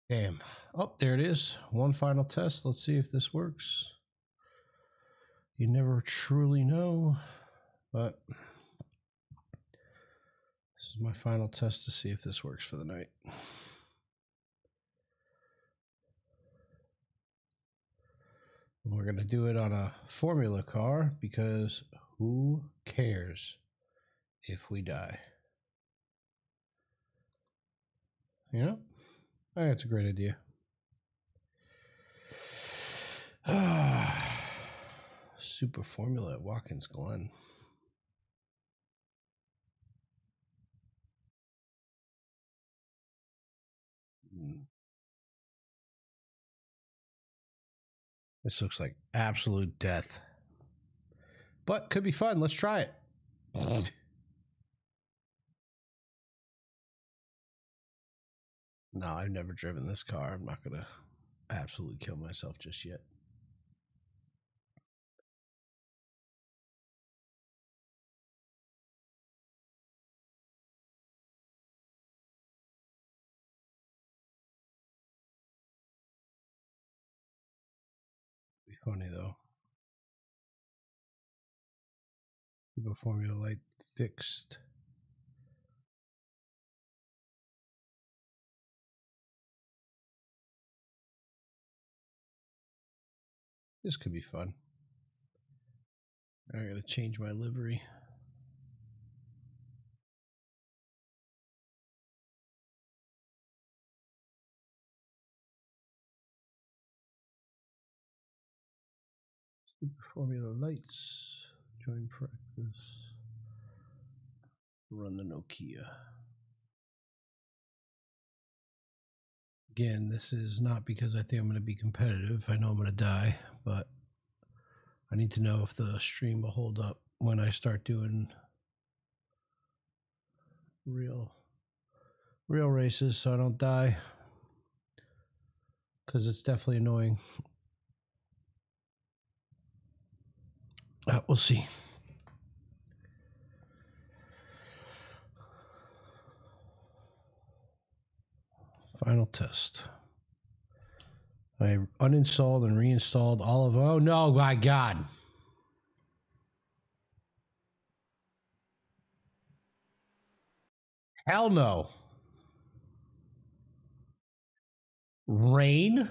Damn. Oh, there it is. One final test. Let's see if this works. You never truly know, but this is my final test to see if this works for the night. And we're going to do it on a formula car because who cares if we die? You know? I think it's a great idea. Super Formula at Watkins Glen. This looks like absolute death. But could be fun. Let's try it. No, I've never driven this car. I'm not going to absolutely kill myself just yet. Be funny though. Keep a Formula light fixed. This could be fun. I gotta change my livery. Super Formula lights. Join practice. Run the Nokia. Again, this is not because I think I'm going to be competitive. I know I'm going to die, but I need to know if the stream will hold up when I start doing real races so I don't die, because it's definitely annoying. We'll see. Final test. I uninstalled and reinstalled all of. Oh no, my God. Hell no. Rain?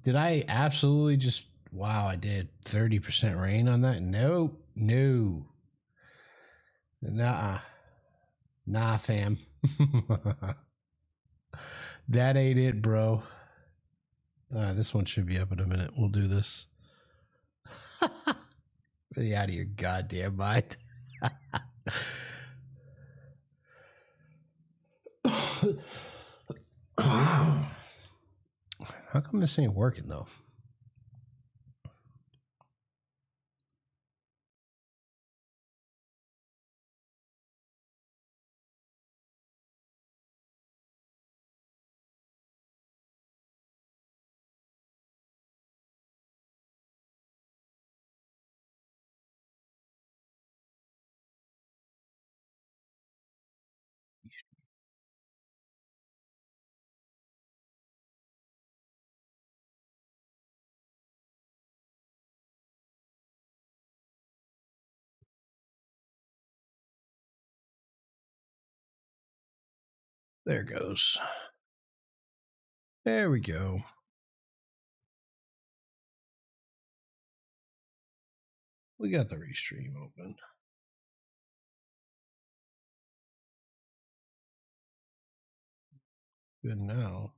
Did I absolutely just. Wow, I did 30% rain on that? Nope. No. Nah. Nah, fam. That ain't it, bro. This one should be up in a minute. We'll do this. Really out of your goddamn mind. How come this ain't working though? There it goes. There we go. We got the restream open. Good now.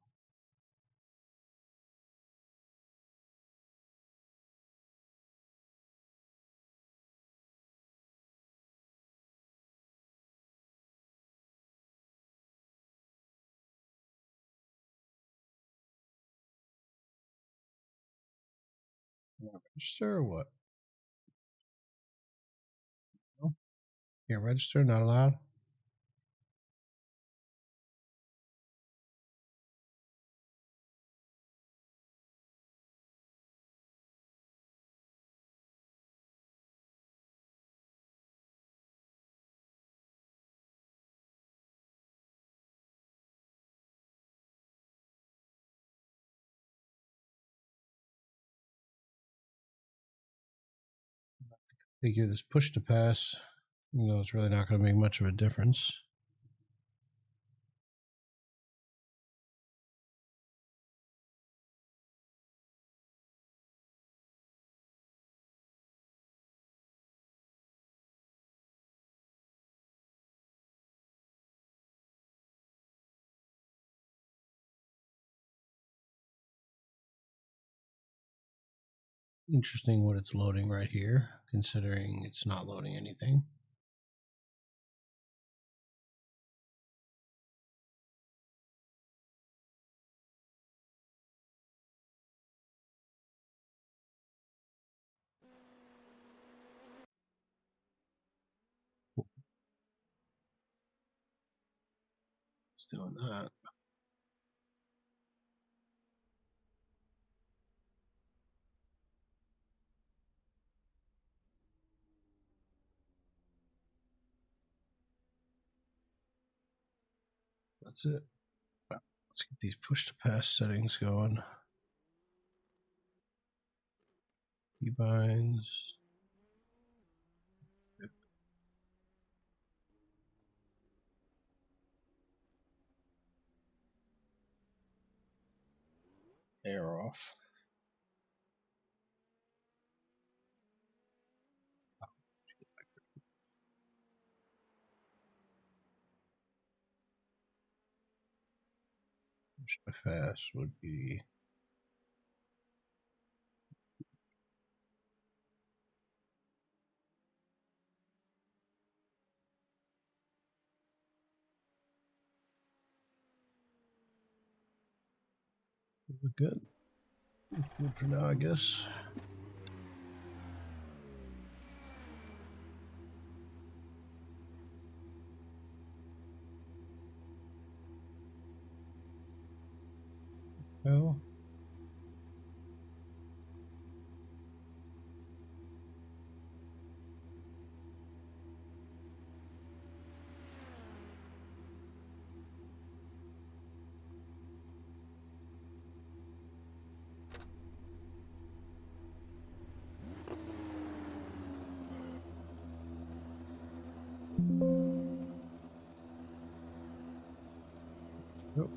Register or what? No? Can't register, not allowed. figure this push to pass, even though it's really not going to make much of a difference. Interesting what it's loading right here, considering it's not loading anything. It's doing that. That's it. Let's get these push to pass settings going. Keybinds. Air off. Push to fast would be good. Good for now, I guess. Well, oh.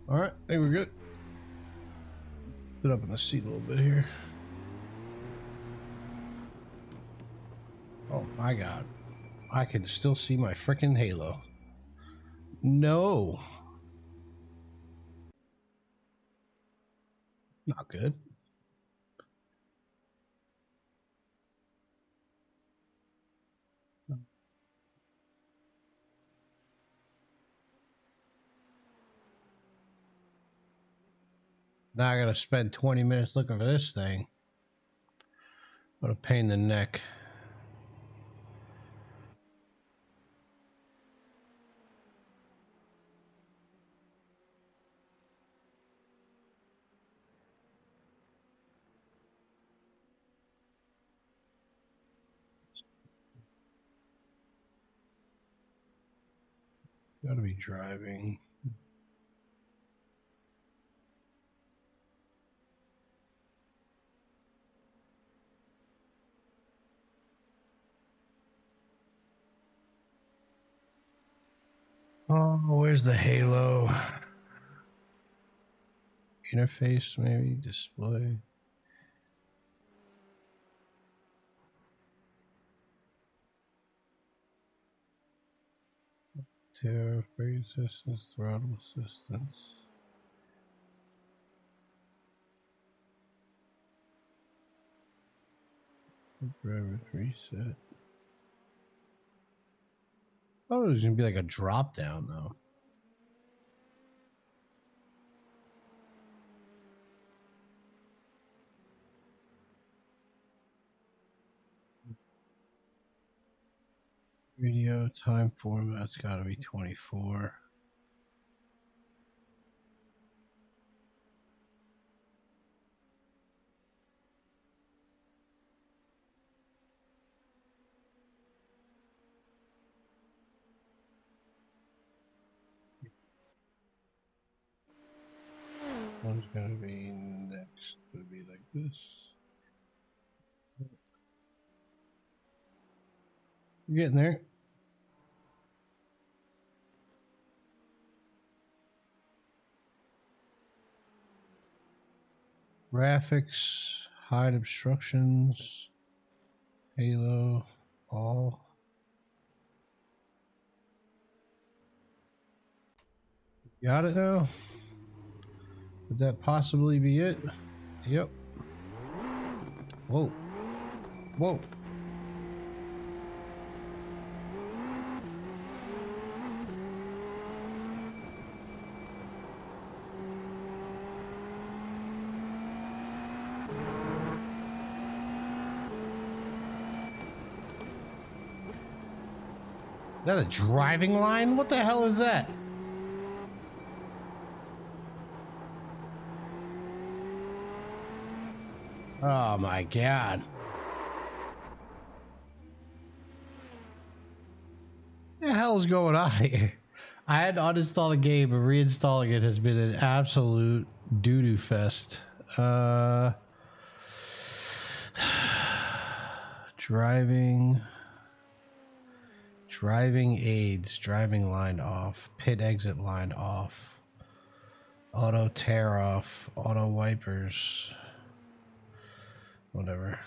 All right, I think we're good. Sit up in the seat a little bit here. Oh my god. I can still see my freaking halo. No. Not good. Now I gotta spend 20 minutes looking for this thing. What a pain in the neck. Gotta be driving. Oh, where's the halo? Interface, maybe? Display. Tariff, brake assistance, throttle assistance. Driver reset. Oh, there's gonna be like a drop down though. Radio time format's got to be 24. One's going to be next. It'll be like this. We're getting there. Graphics, hide obstructions, halo, all. Got it now? Could that possibly be it? Yep. Whoa. Whoa. Is that a driving line? What the hell is that? Oh my god. What the hell is going on here? I had to uninstall the game, but reinstalling it has been an absolute doo-doo fest. Driving aids, driving line off, pit exit line off, auto tear off, auto wipers, whatever.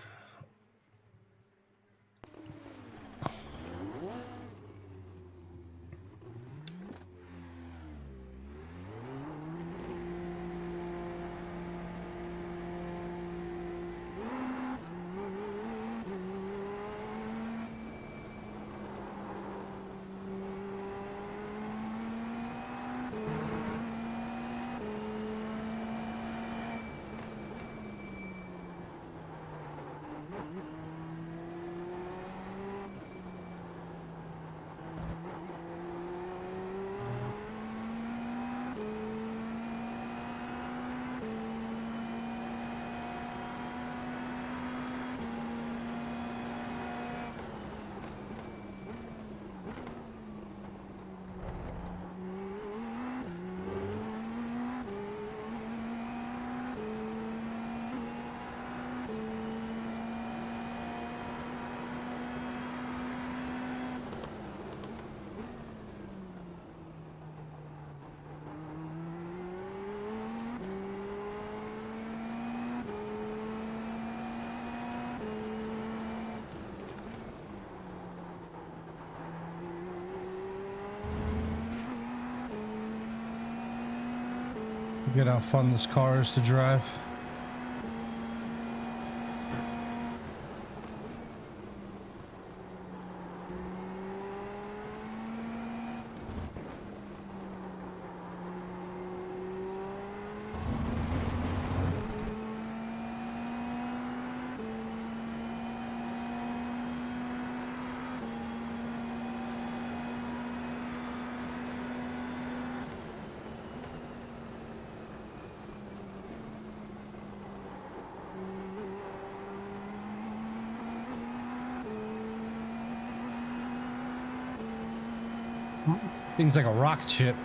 Forget how fun this car is to drive. Things like a rocket ship.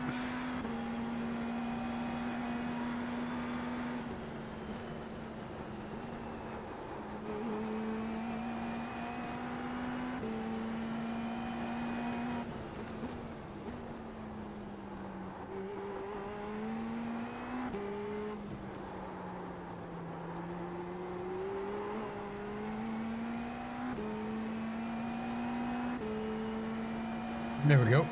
There we go.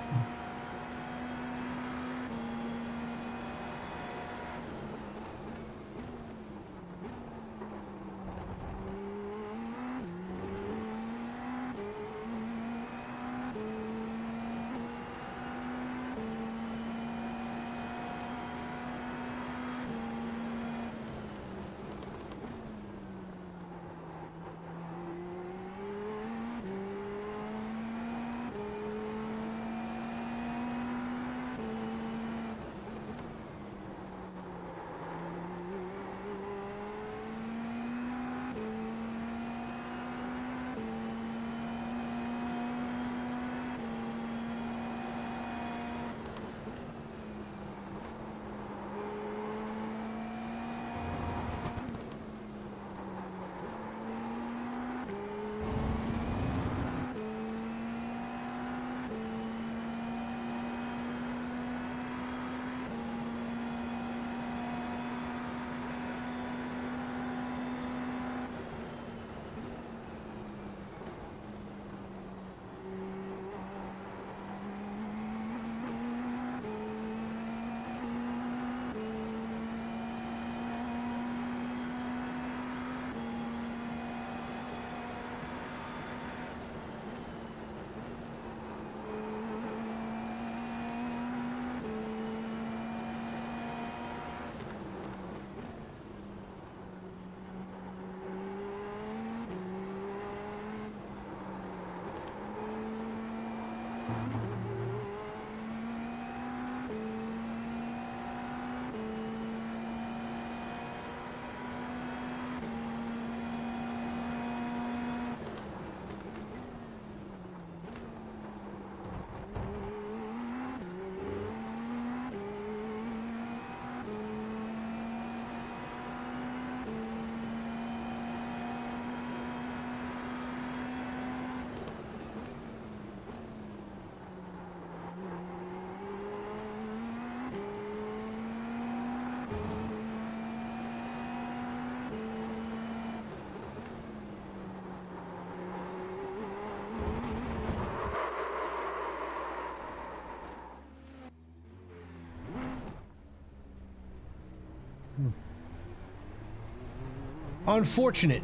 Unfortunate.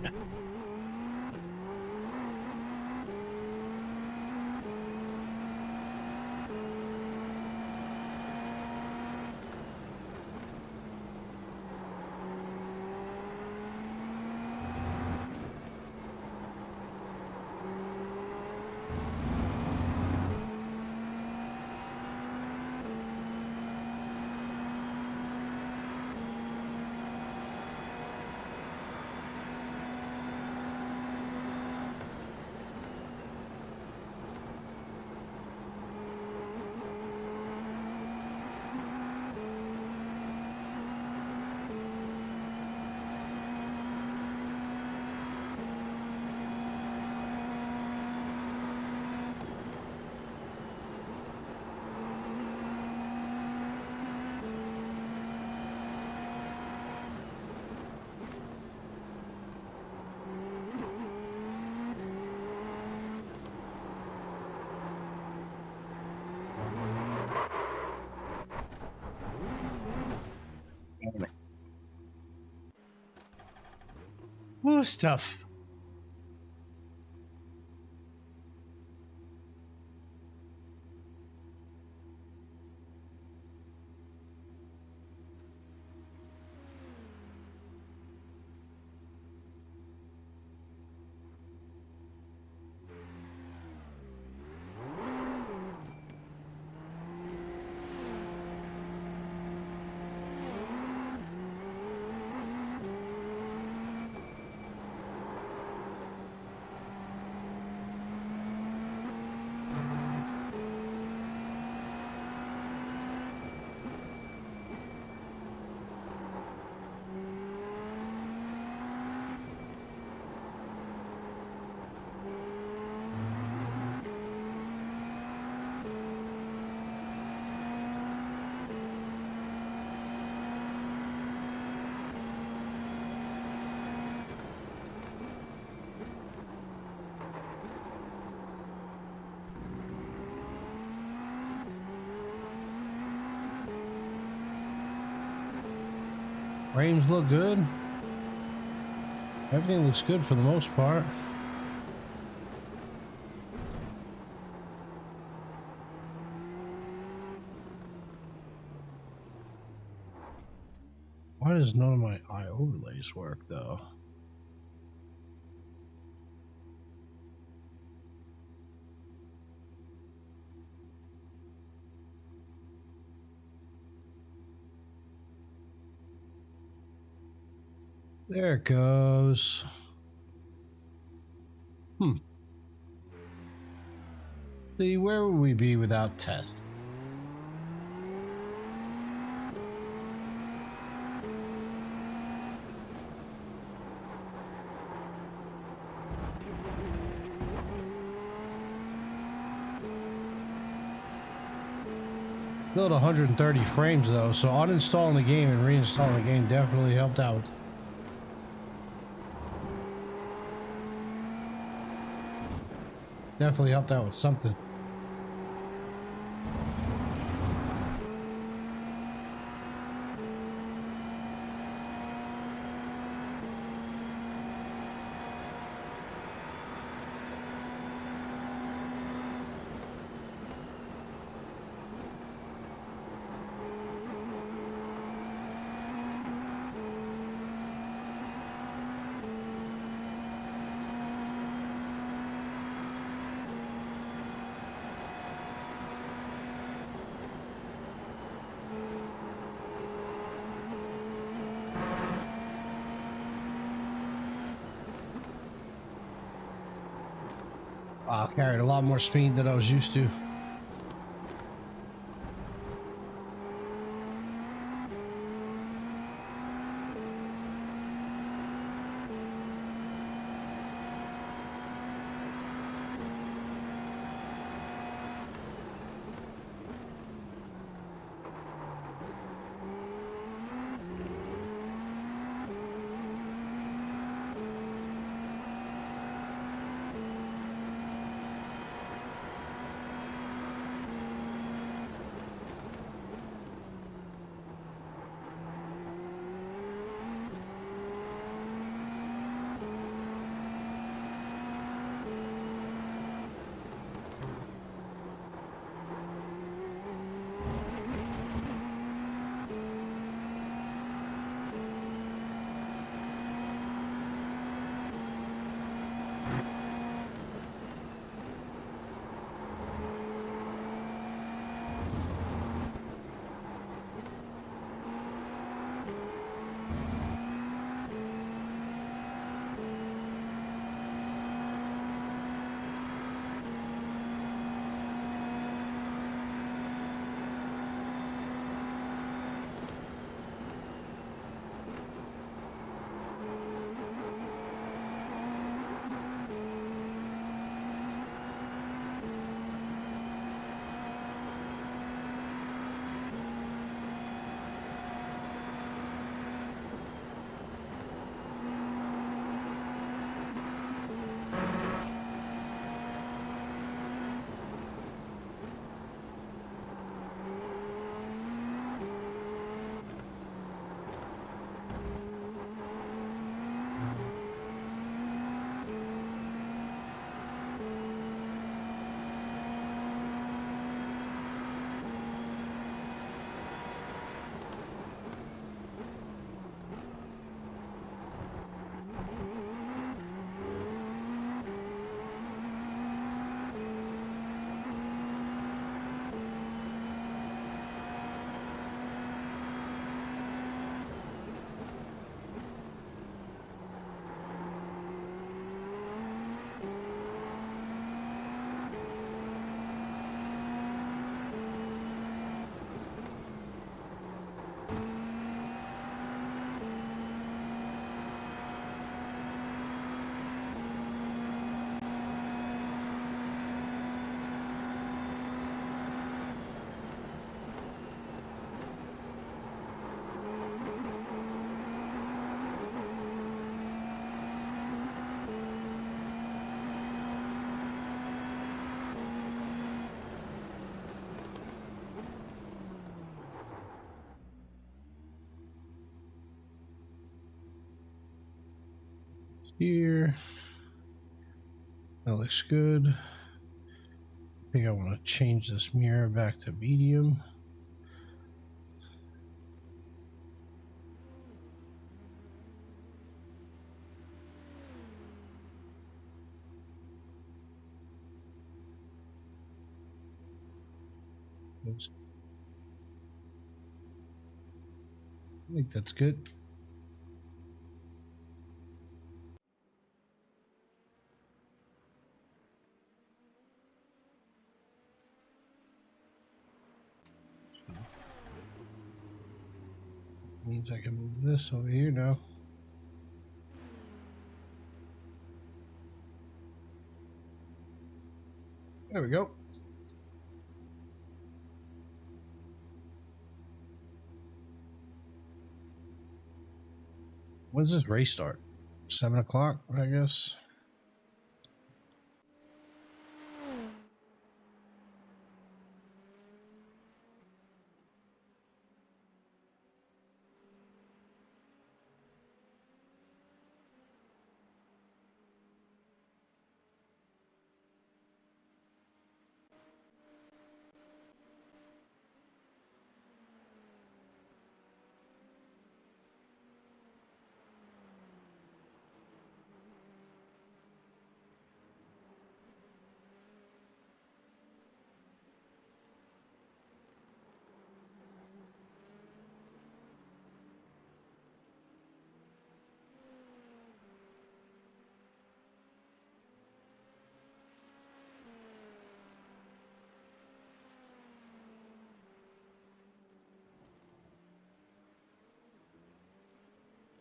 Well, stuff. Frames look good. Everything looks good for the most part. Why does none of my eye overlays work though? There it goes. See, where would we be without test? Still at 130 frames though, so uninstalling the game and reinstalling the game definitely helped out. Definitely helped out with something. I carried a lot more speed than I was used to. here. That looks good. I think I want to change this mirror back to medium. I think that's good. Means I can move this over here now. There we go. When's this race start? 7 o'clock, I guess.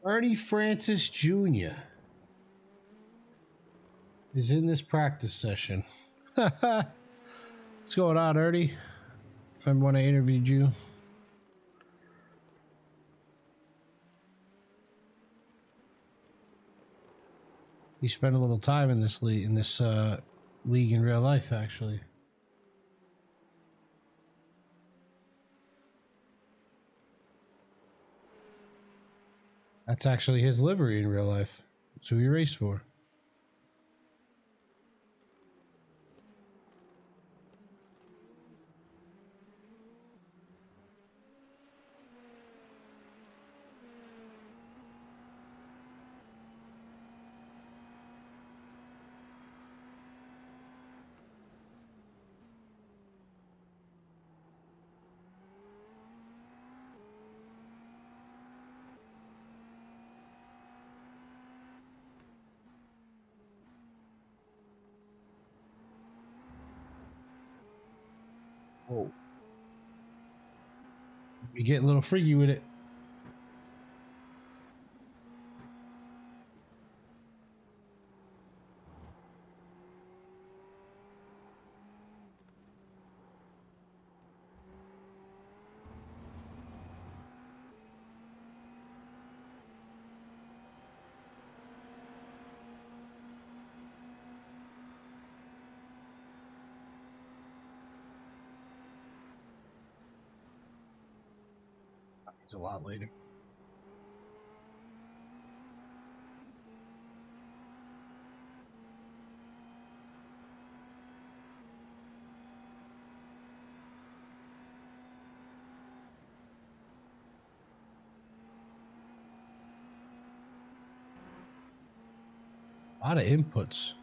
Ernie Francis Jr. is in this practice session. What's going on, Ernie? Remember when I interviewed you? You spent a little time in this league in real life, actually. That's actually his livery in real life. That's who he raced for. Whoa. You get a little freaky with it. It's a lot later. A lot of inputs.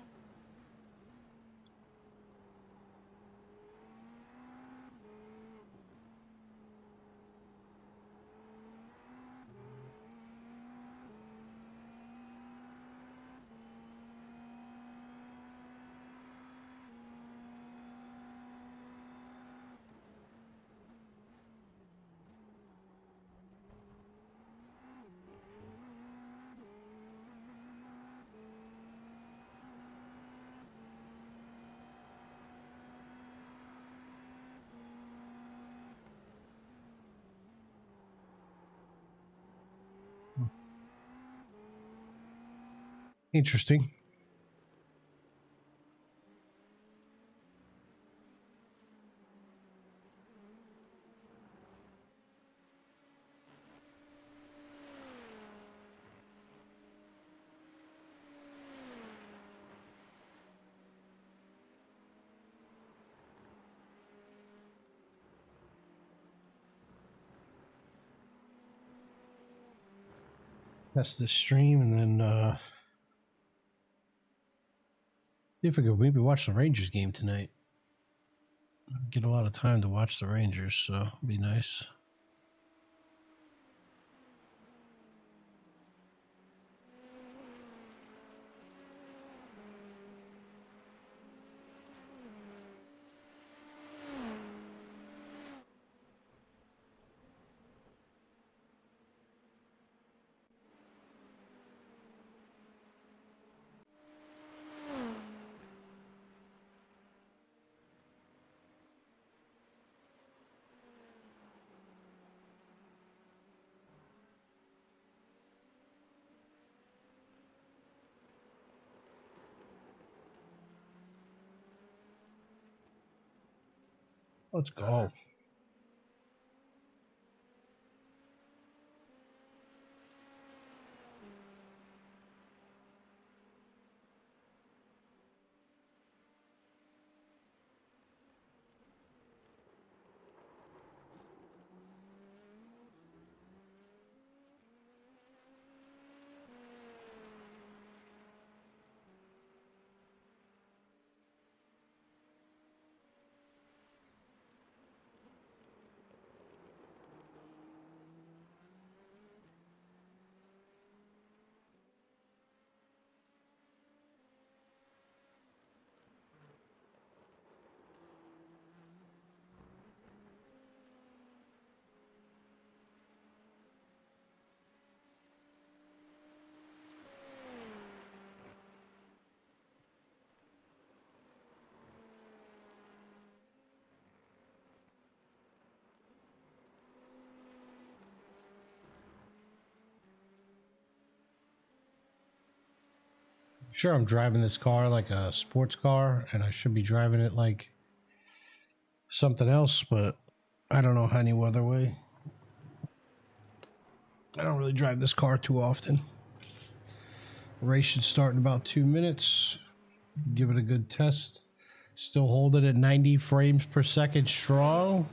Interesting. test this stream and then see if I could maybe watch the Rangers game tonight. Get a lot of time to watch the Rangers, so it'd be nice. Let's go. Sure, I'm driving this car like a sports car, and I should be driving it like something else, but I don't know any other way. I don't really drive this car too often. Race should start in about 2 minutes. Give it a good test. Still hold it at 90 frames per second strong.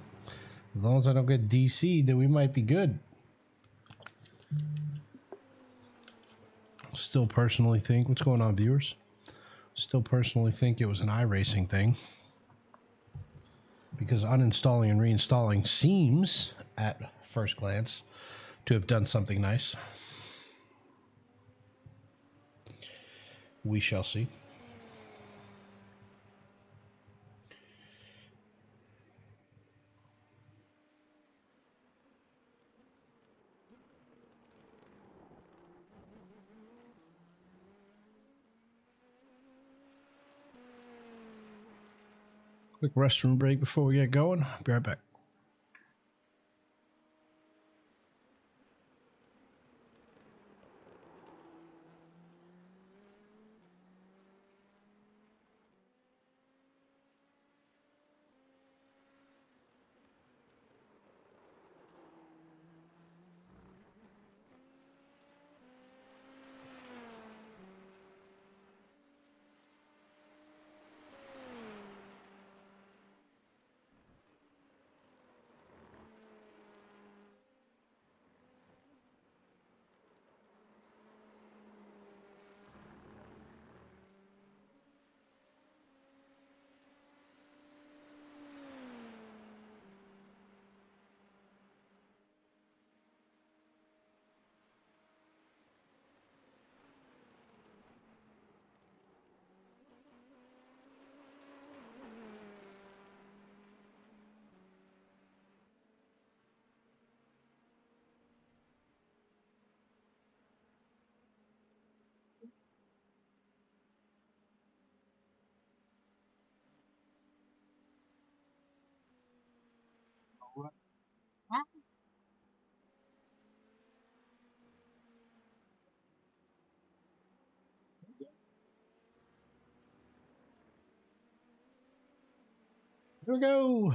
As long as I don't get DC, then we might be good. Still personally think, what's going on, viewers? Still personally think it was an iRacing thing. Because uninstalling and reinstalling seems, at first glance, to have done something nice. We shall see. Quick restroom break before we get going. Be right back. Here we go.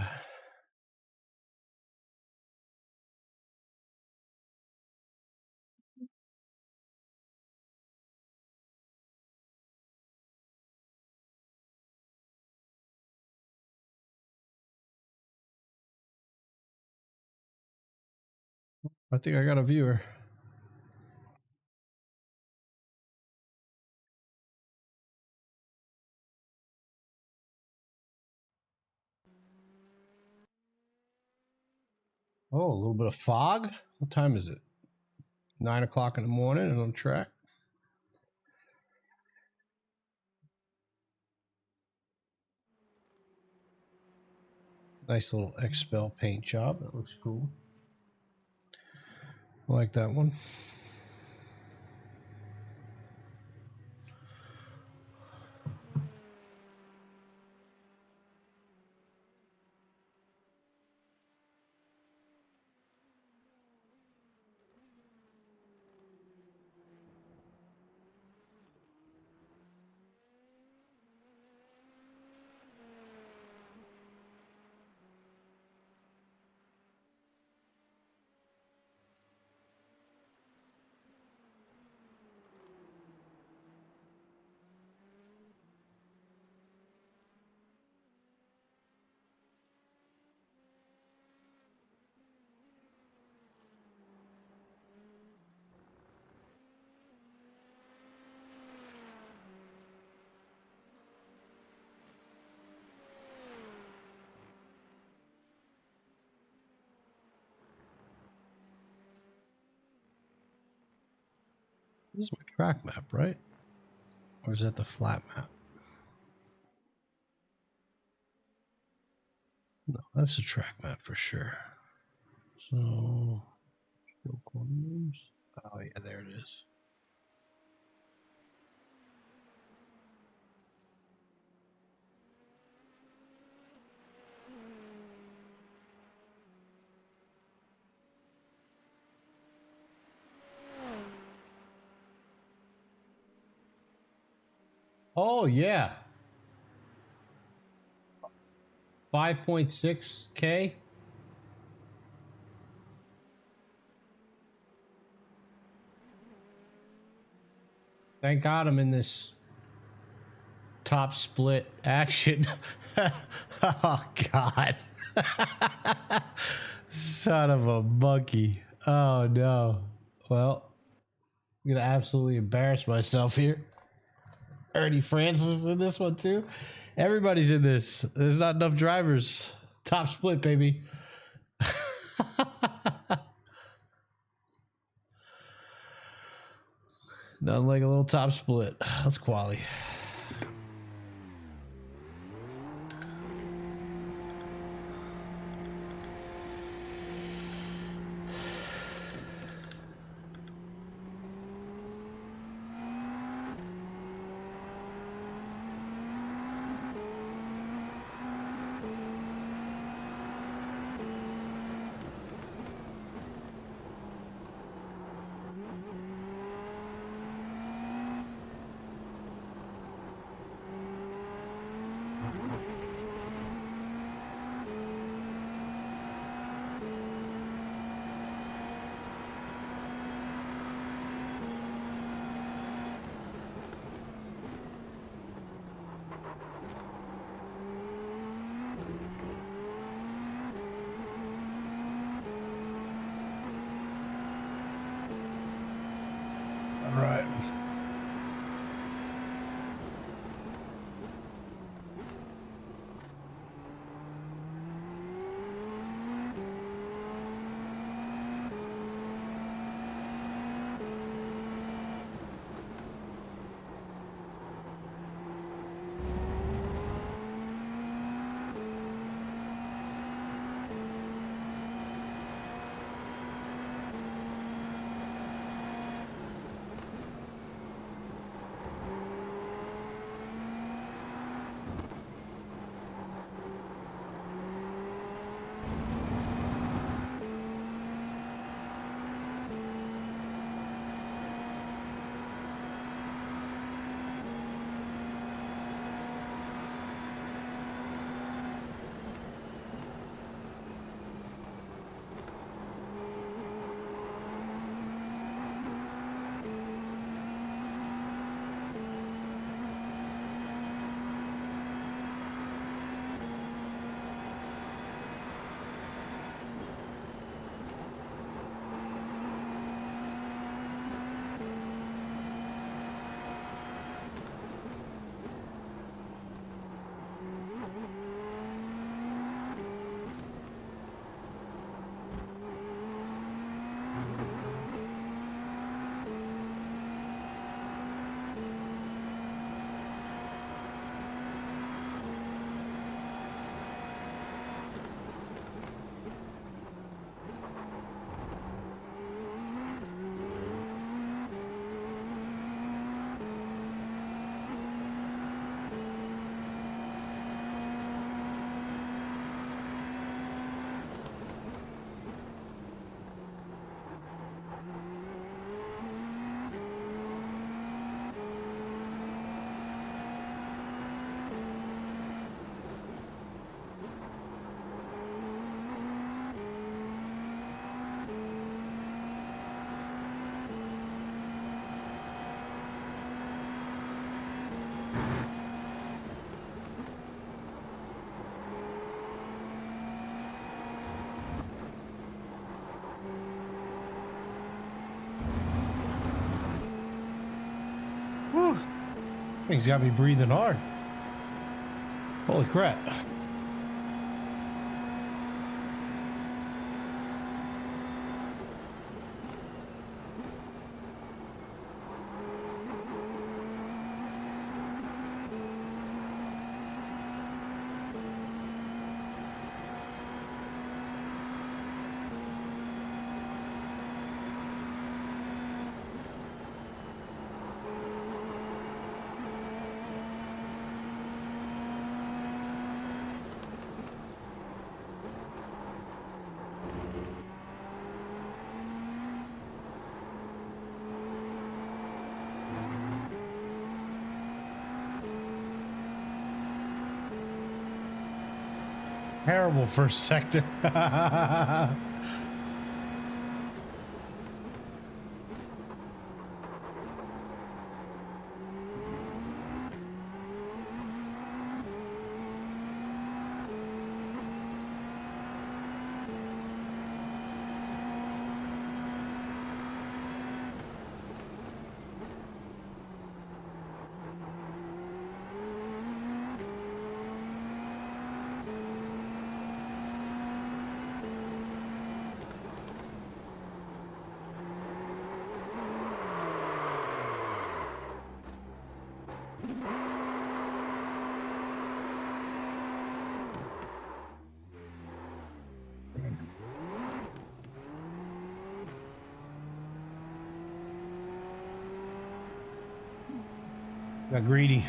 I think I got a viewer. Oh, a little bit of fog. What time is it? 9 o'clock in the morning and on track. Nice little Expel paint job. That looks cool. I like that one. This is my track map, right? Or is that the flat map? No, that's a track map for sure. So, oh yeah, there it is. Oh yeah, 5.6K. Thank God I'm in this top split action. Oh God. Son of a monkey. Oh no. Well, I'm gonna absolutely embarrass myself here. Ernie Francis is in this one too. Everybody's in this. There's not enough drivers. Top split, baby. Nothing like a little top split. That's quality. Thing's got me breathing hard. Holy crap. Terrible first sector. Got greedy.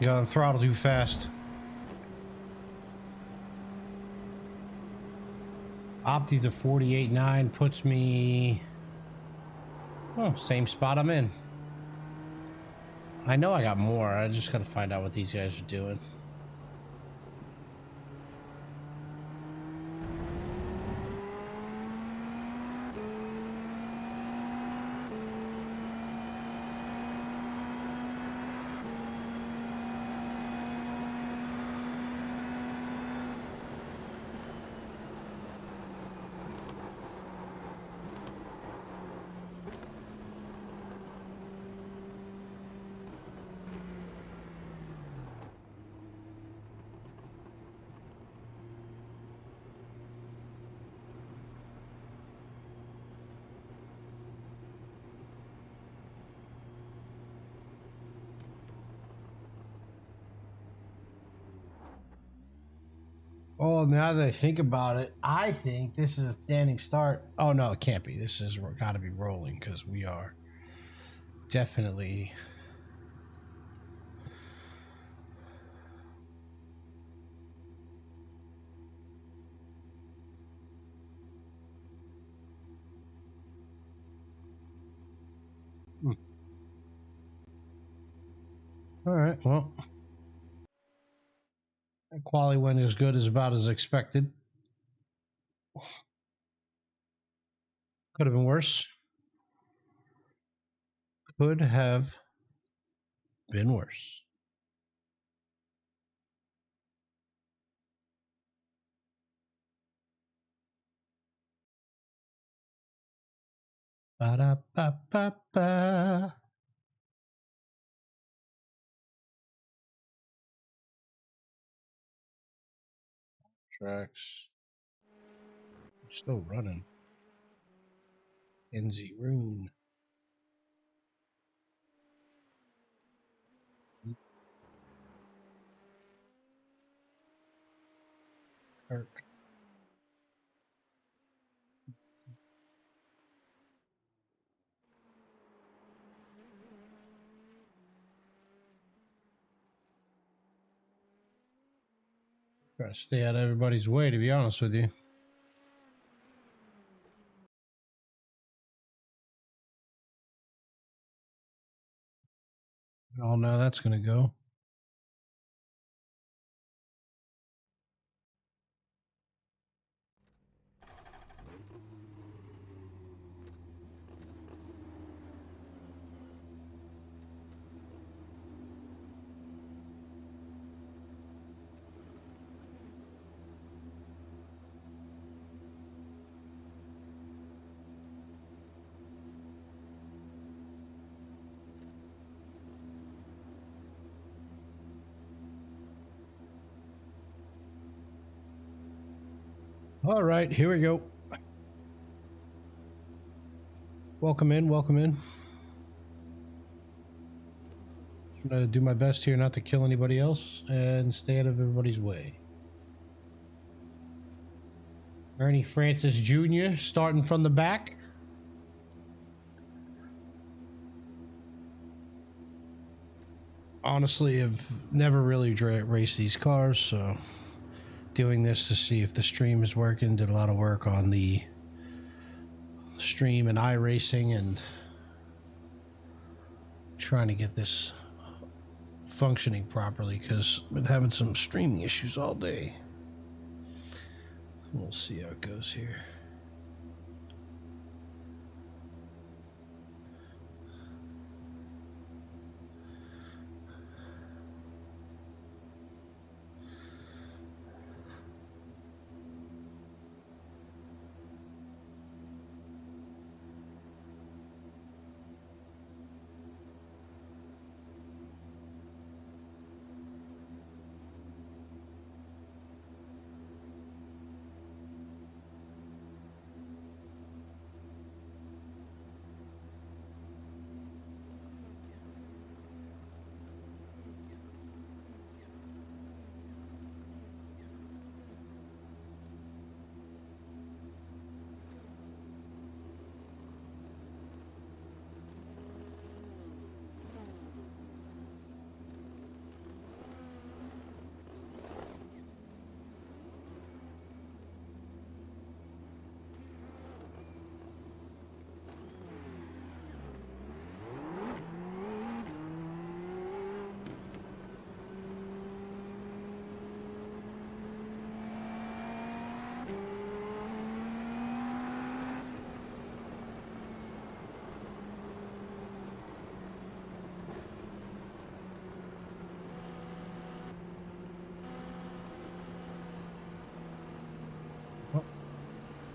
Got on the throttle too fast. Opti's at 48.9 puts me, oh, same spot I'm in. I know I got more. I just gotta find out what these guys are doing. Oh, now that I think about it, I think this is a standing start. Oh, no, it can't be. This has got to be rolling because we are definitely. All right, well, that quality went as good as about as expected. Could have been worse. Could have been worse. Ba-da-ba-ba-ba. Tracks. Still running. NZ Rune. Kirk. Try to stay out of everybody's way, to be honest with you. We all know that's going to go. All right, here we go. Welcome in, welcome in. I'm gonna do my best here not to kill anybody else and stay out of everybody's way. Ernie Francis Jr. starting from the back. Honestly, I've never really raced these cars, so doing this to see if the stream is working. Did a lot of work on the stream and iRacing and trying to get this functioning properly because I've been having some streaming issues all day. We'll see how it goes here.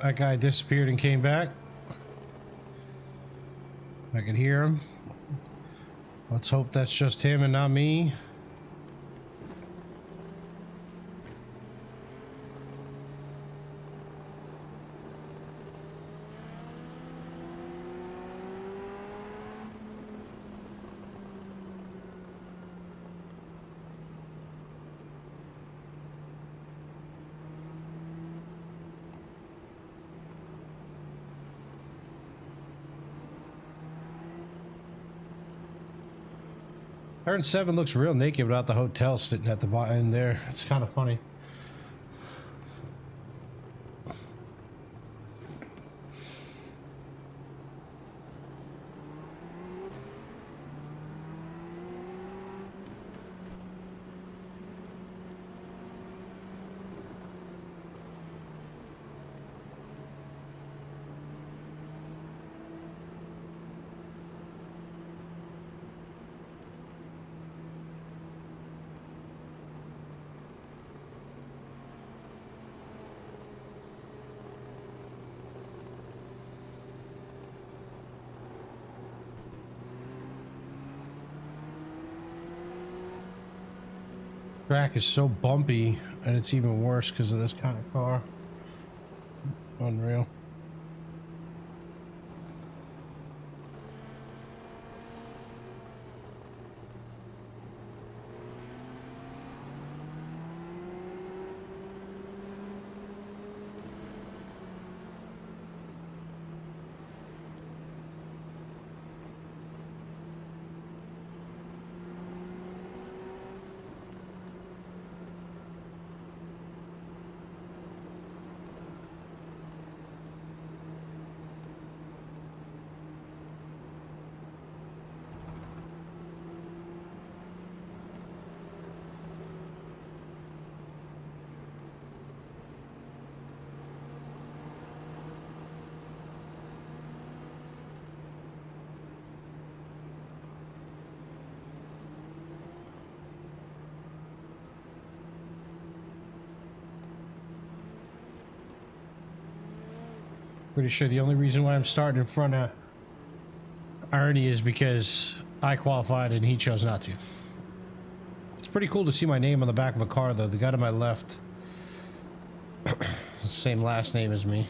That guy disappeared and came back. I can hear him. Let's hope that's just him and not me. Turn 7 looks real naked without the hotel sitting at the bottom there. It's kind of funny. Track is so bumpy, and it's even worse because of this kind of car. Unreal. Pretty sure the only reason why I'm starting in front of Ernie is because I qualified and he chose not to. It's pretty cool to see my name on the back of a car, though. The guy to my left Same last name as me.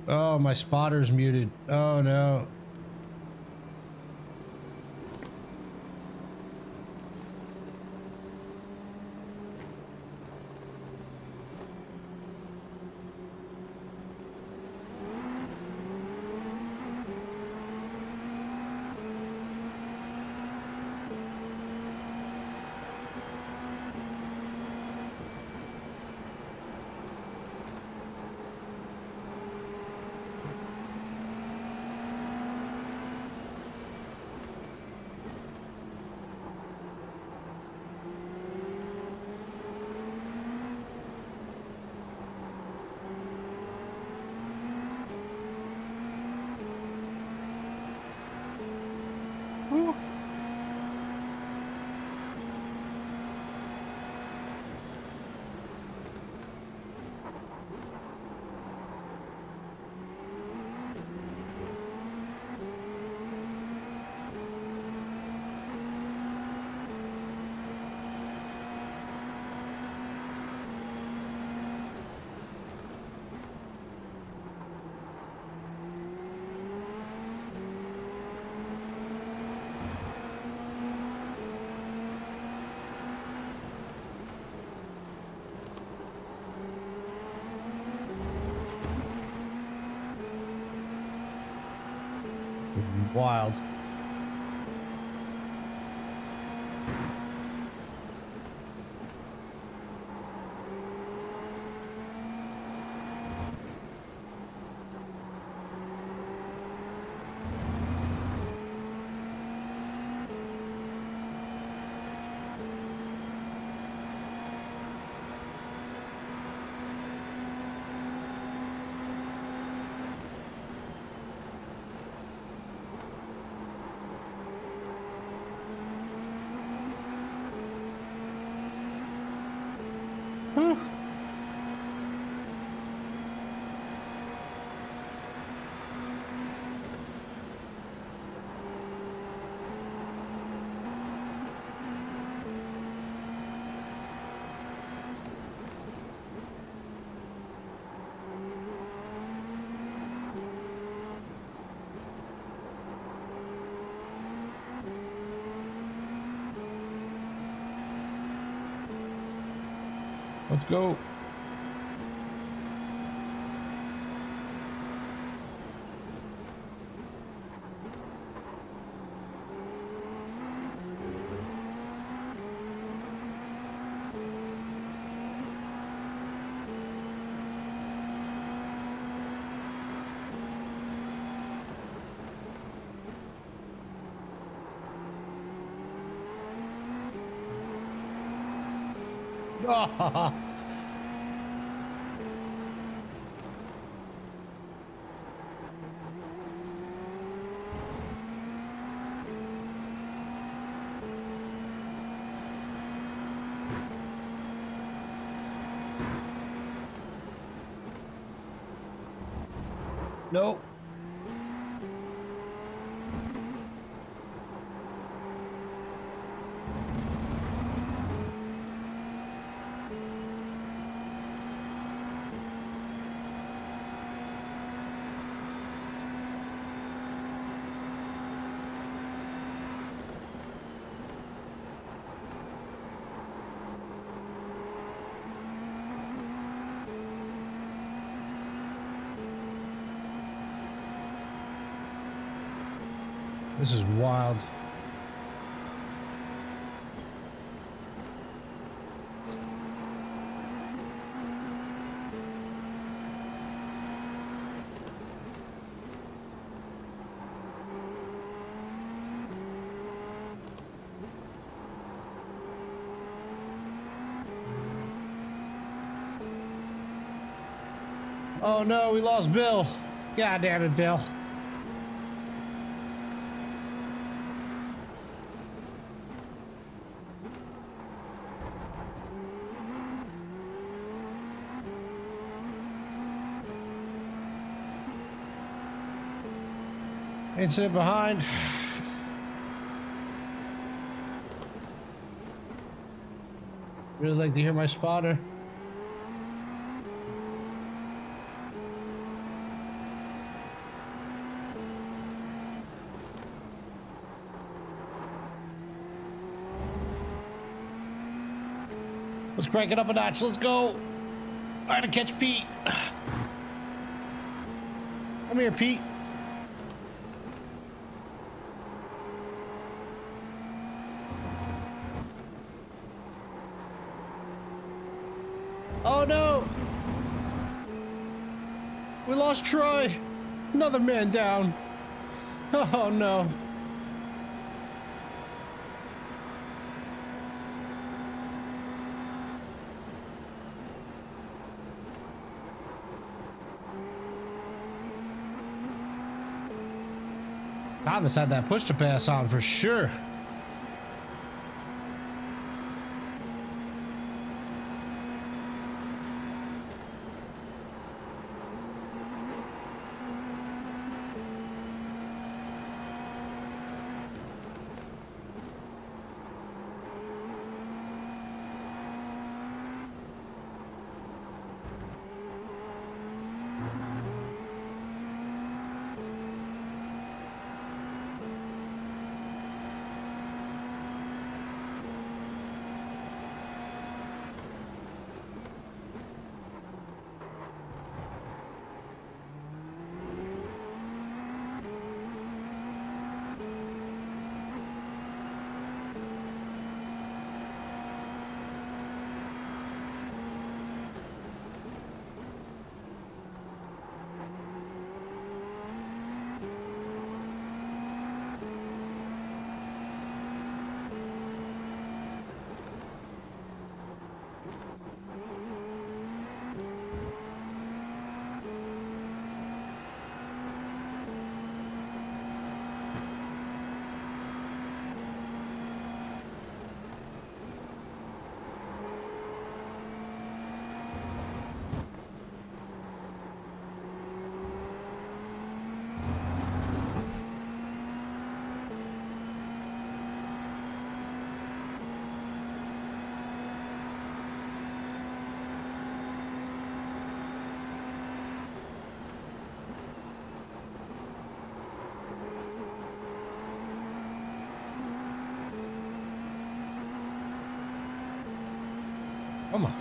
Oh, my spotter's muted. Oh no. Woo. Wild. Whew. Let's go. Nope. This is wild. Oh no, we lost Bill. God damn it, Bill. Incident behind. Really like to hear my spotter. Let's crank it up a notch. Let's go. I gotta catch Pete. Come here, Pete. Oh no! We lost Troy. Another man down. Oh no. Thomas had that push to pass on for sure. Come on.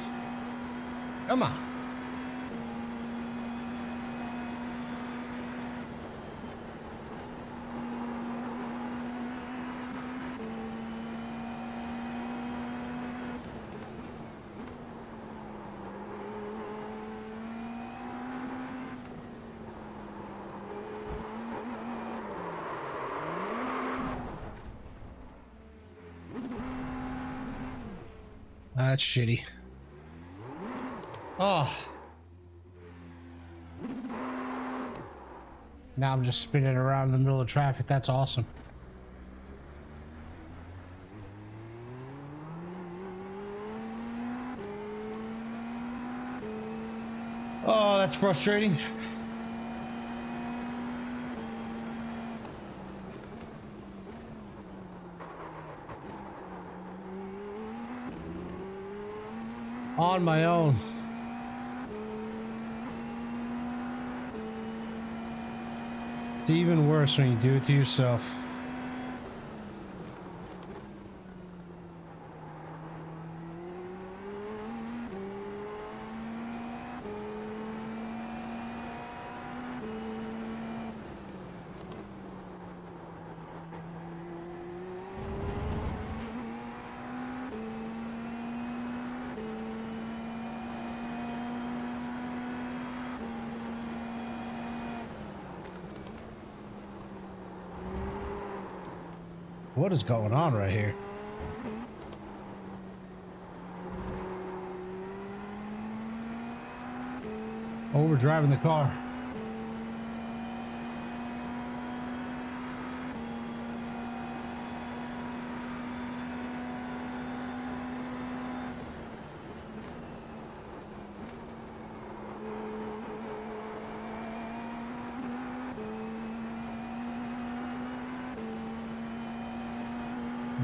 Come on. That's shitty. Oh. Now I'm just spinning around in the middle of traffic. That's awesome. Oh, that's frustrating. On my own. It's even worse when you do it to yourself. What is going on right here? Overdriving the car.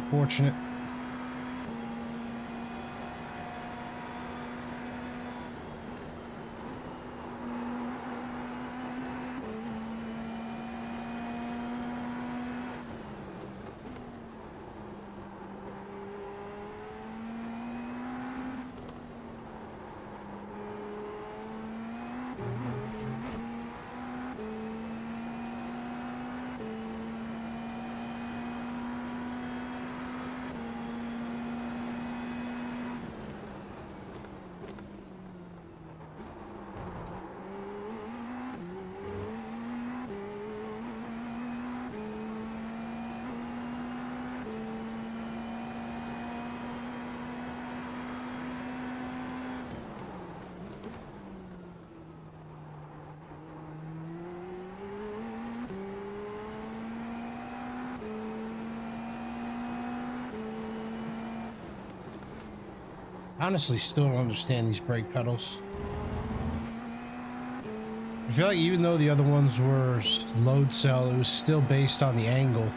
Unfortunate. honestly still don't understand these brake pedals. I feel like even though the other ones were load cell, it was still based on the angle.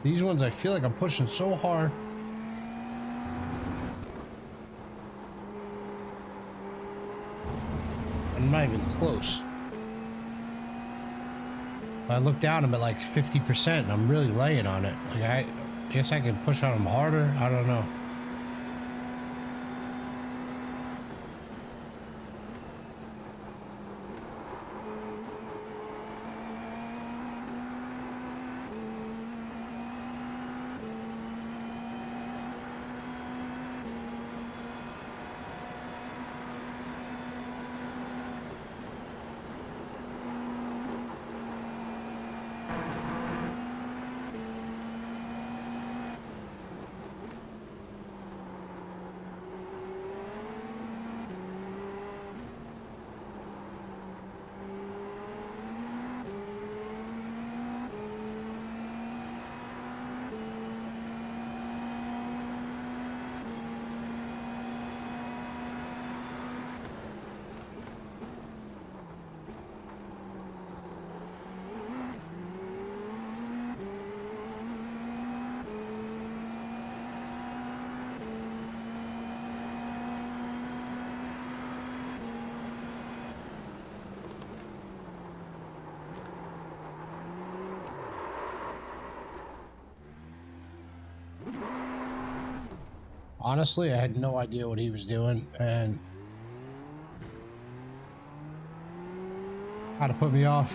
These ones, I feel like I'm pushing so hard. I'm not even close. I look down, I'm at like 50%, and I'm really laying on it. Like, I guess I can push on them harder. I don't know. Honestly, I had no idea what he was doing, and how to put me off.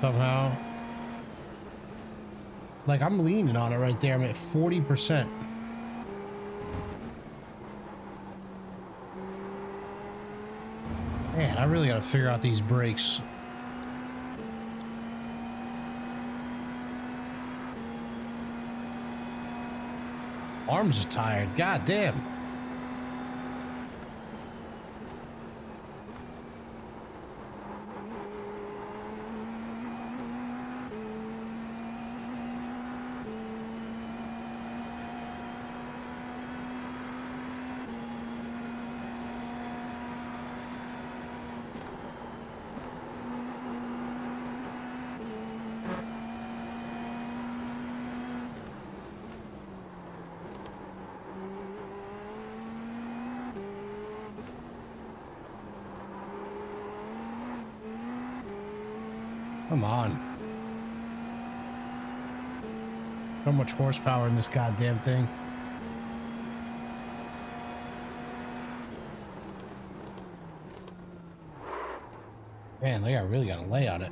Somehow. Like, I'm leaning on it right there. I'm at 40%. Man, I really gotta figure out these brakes. Arms are tired. God damn. Come on. So much horsepower in this goddamn thing. Man, they really got to lay on it.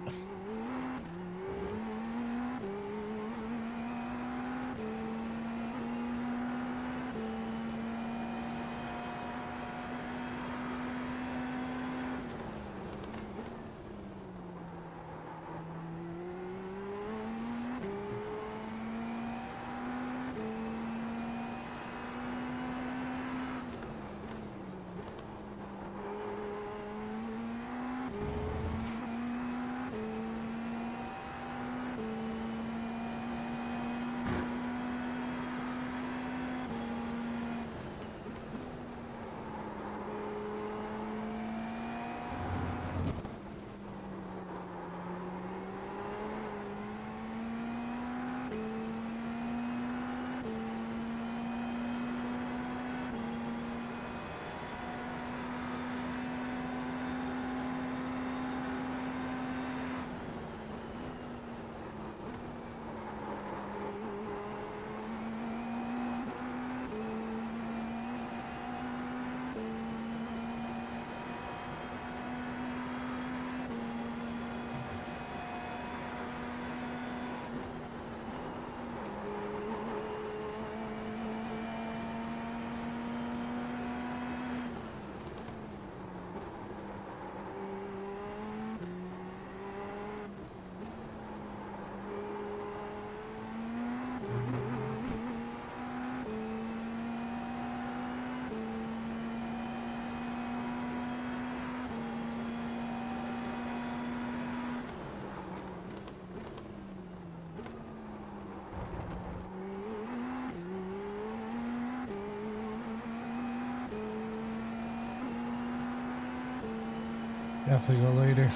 Definitely go later.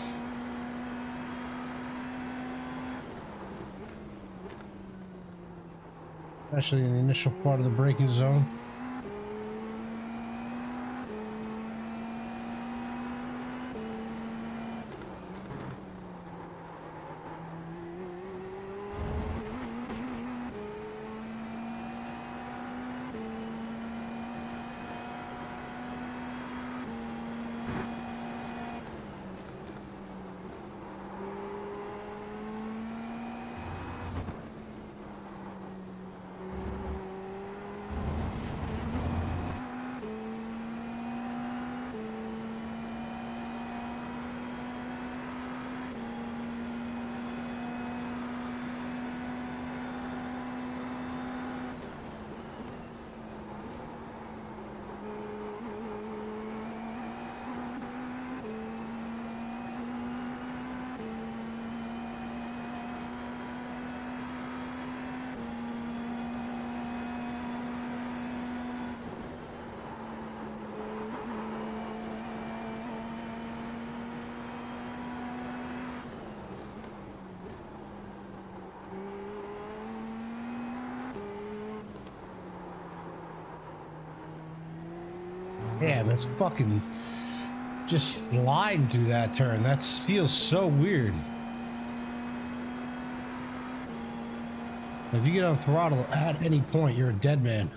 Especially in the initial part of the braking zone. Damn, it's fucking just sliding through that turn. That feels so weird. If you get on throttle at any point, you're a dead man.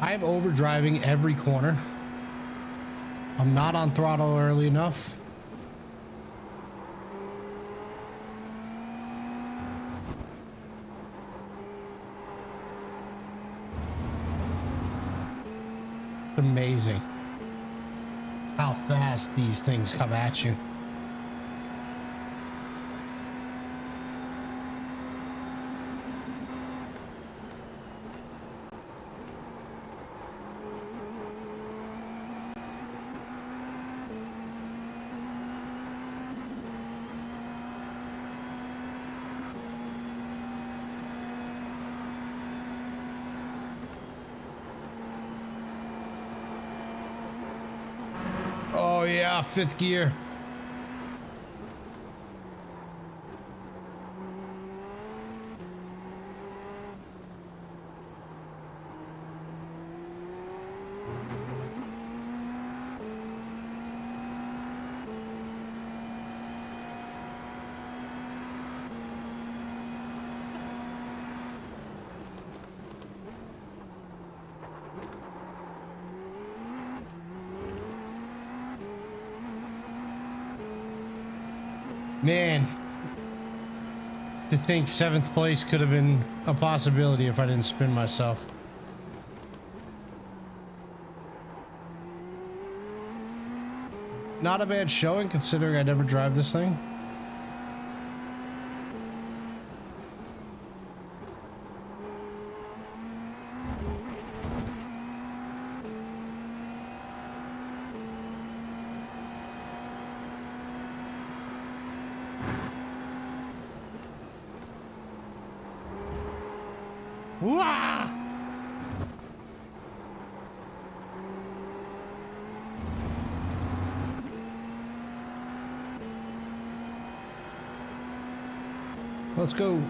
I'm overdriving every corner. I'm not on throttle early enough. It's amazing how fast these things come at you. Oh yeah, fifth gear. Man, to think 7th place could have been a possibility if I didn't spin myself. Not a bad showing considering I never drive this thing. Wah! Let's go.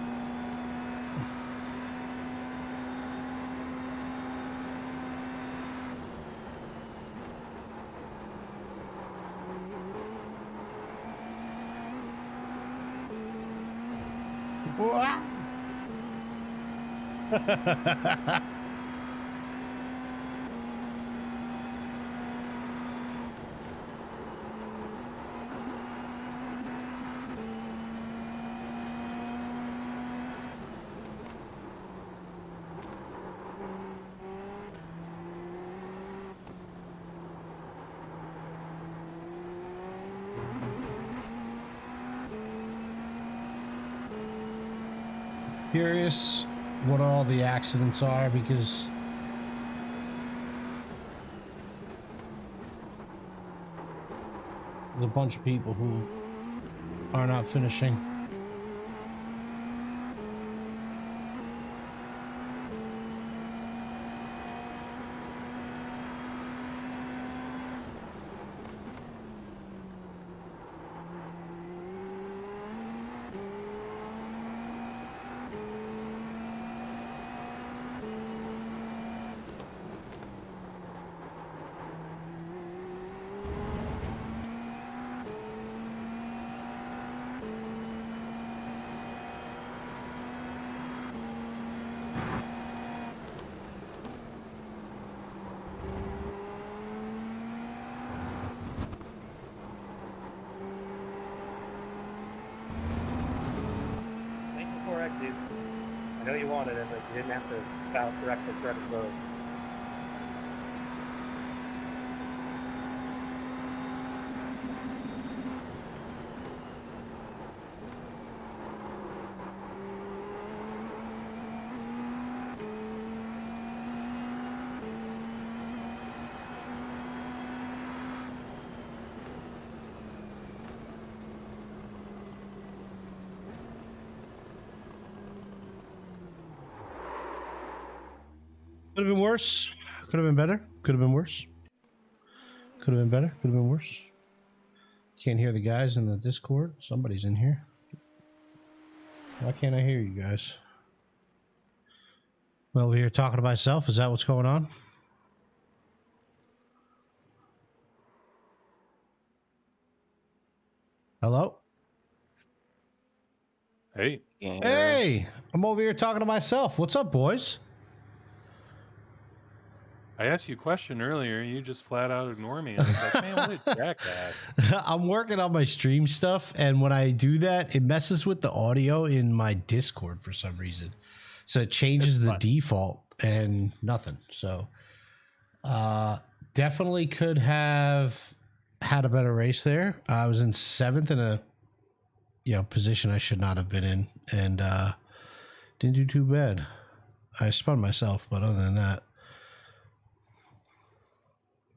Wah! Curious what all the accidents are, because there's a bunch of people who are not finishing. I know you wanted it, but you didn't have to correct the credit mode. Could have been worse. Could have been better. Could have been worse. Could have been better. Could have been worse. Can't hear the guys in the Discord. Somebody's in here. Why can't I hear you guys? Well, over here talking to myself. Is that what's going on? Hello? Hey. Hey! I'm over here talking to myself. What's up, boys? I asked you a question earlier. You just flat out ignore me. I was like, man, what a jackass. I'm working on my stream stuff, and when I do that, it messes with the audio in my Discord for some reason. So it changes the default and nothing. So definitely could have had a better race there. I was in 7th in a position I should not have been in, and didn't do too bad. I spun myself, but other than that,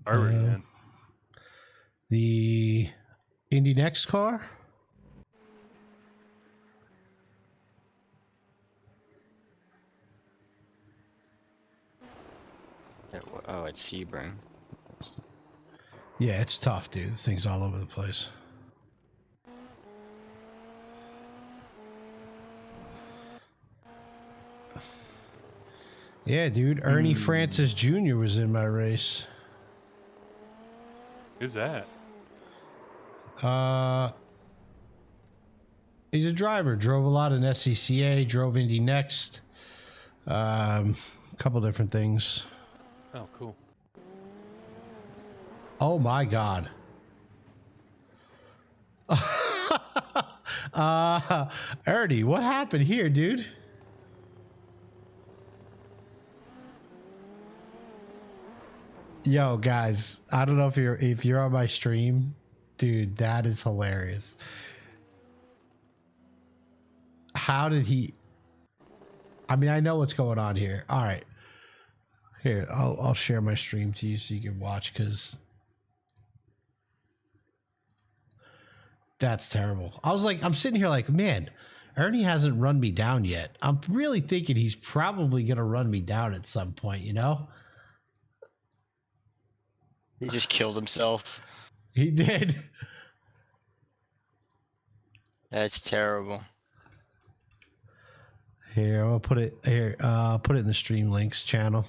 Man. The Indy Next car. Oh, it's Sebring. Yeah, it's tough, dude. The thing's all over the place. Yeah, dude. Ernie Francis Jr. was in my race. Who's that? He's a driver. Drove a lot in SCCA. Drove Indy Next. A couple different things. Oh, cool. Oh my God. Ernie, what happened here, dude? Yo, guys, I don't know if you're on my stream, dude. That is hilarious. How did he? I mean, I know what's going on here. All right, here I'll share my stream to you so you can watch, because that's terrible. I'm sitting here like, man, Ernie hasn't run me down yet. I'm really thinking he's probably gonna run me down at some point, you know? He just killed himself. He did. That's terrible. Here, I'll put it here. Put it in the stream links channel.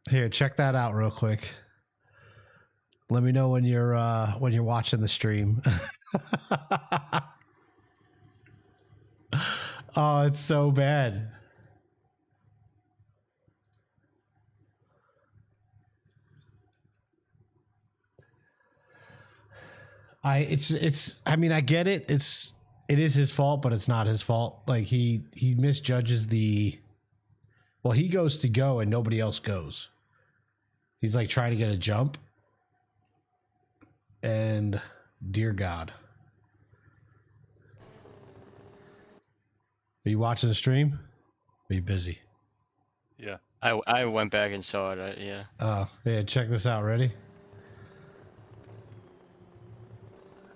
Here, check that out real quick. Let me know when you're watching the stream. Oh, it's so bad. I mean, I get it. It is his fault, but it's not his fault. Like he misjudges he goes to go and nobody else goes. He's like trying to get a jump. And dear God. Are you watching the stream? Are you busy? Yeah. I went back and saw it. Yeah. Oh, yeah, check this out. Ready?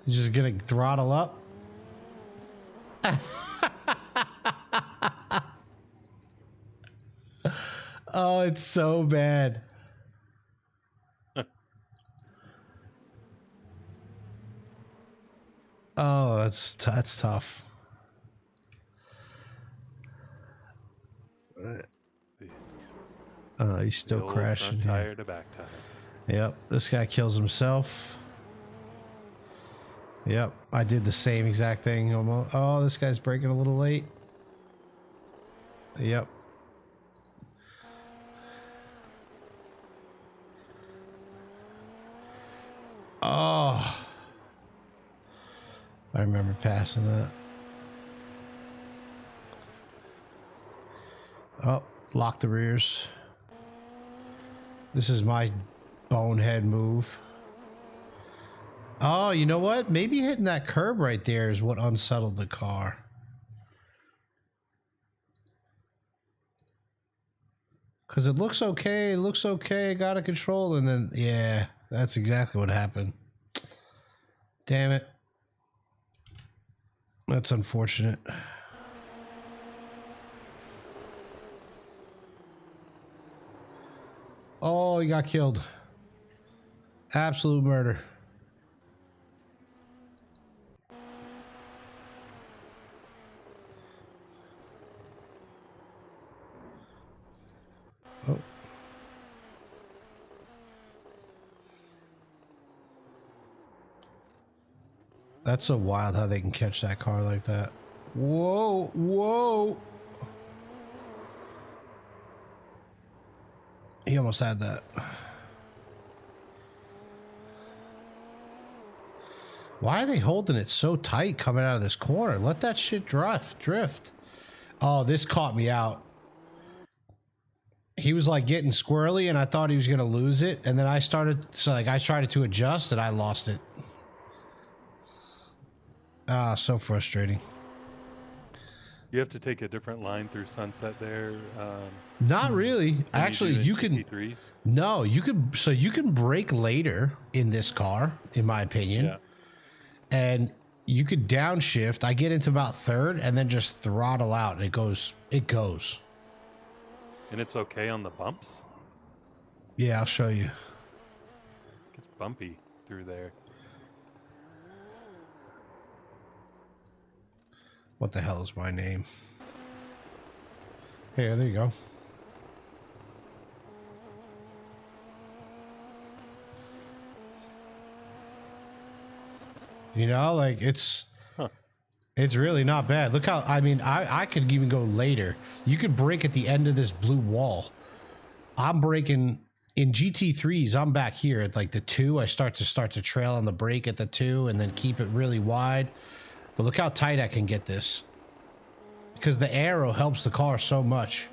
He's just gonna throttle up. Oh, it's so bad. Oh, that's tough. He's still The old crashing front here. tire to back tire. Yep, this guy kills himself. Yep, I did the same exact thing almost. Oh, this guy's braking a little late. Yep. Oh, I remember passing that. Oh, lock the rears. This is my bonehead move. Oh, you know what? Maybe hitting that curb right there is what unsettled the car. Because it looks okay, got it controlled, and then, yeah, that's exactly what happened. Damn it. That's unfortunate. Oh, he got killed. Absolute murder. Oh. That's so wild how they can catch that car like that. Whoa, whoa. He almost had that. Why are they holding it so tight coming out of this corner? Let that shit drift. Oh, this caught me out. He was like getting squirrely and I thought he was going to lose it. And then I tried to adjust and I lost it. Ah, so frustrating. You have to take a different line through Sunset there. Not really. Actually, you can. GT3s. No, you could. So you can brake later in this car, in my opinion. Yeah. And you could downshift. I get into about third and then just throttle out. And it goes. And it's okay on the bumps? Yeah, I'll show you. It gets bumpy through there. What the hell is my name? Hey, there you go. You know, like it's really not bad. Look how, I mean, I could even go later. You could brake at the end of this blue wall. I'm braking in GT3s. I'm back here at like the 2. I start to trail on the brake at the 2 and then keep it really wide. But look how tight I can get this. Because the arrow helps the car so much.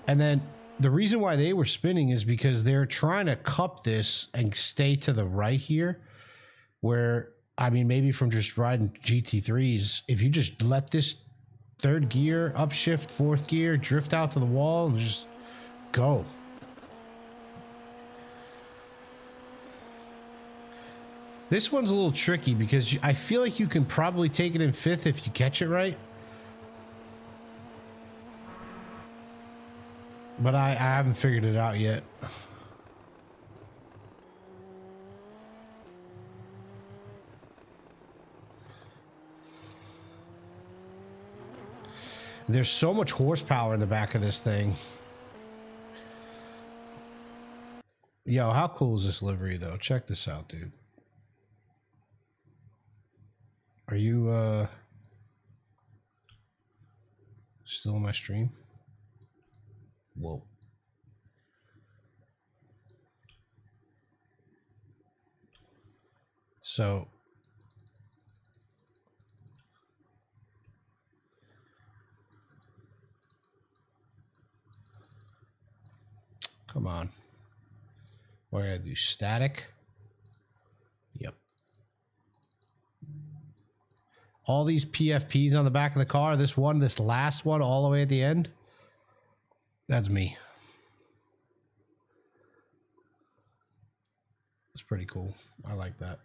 And then the reason why they were spinning is because they're trying to cup this and stay to the right here. Where, I mean, maybe from just riding GT3s, if you just let this third gear, upshift, fourth gear, drift out to the wall and just go. This one's a little tricky because I feel like you can probably take it in 5th if you catch it right. But I haven't figured it out yet. There's so much horsepower in the back of this thing. Yo, how cool is this livery though? Check this out, dude. Are you still on my stream? Whoa. So come on. What do I do? Static? Yep. all these PFPs on the back of the car, this last one, all the way at the end, that's me. It's pretty cool. I like that.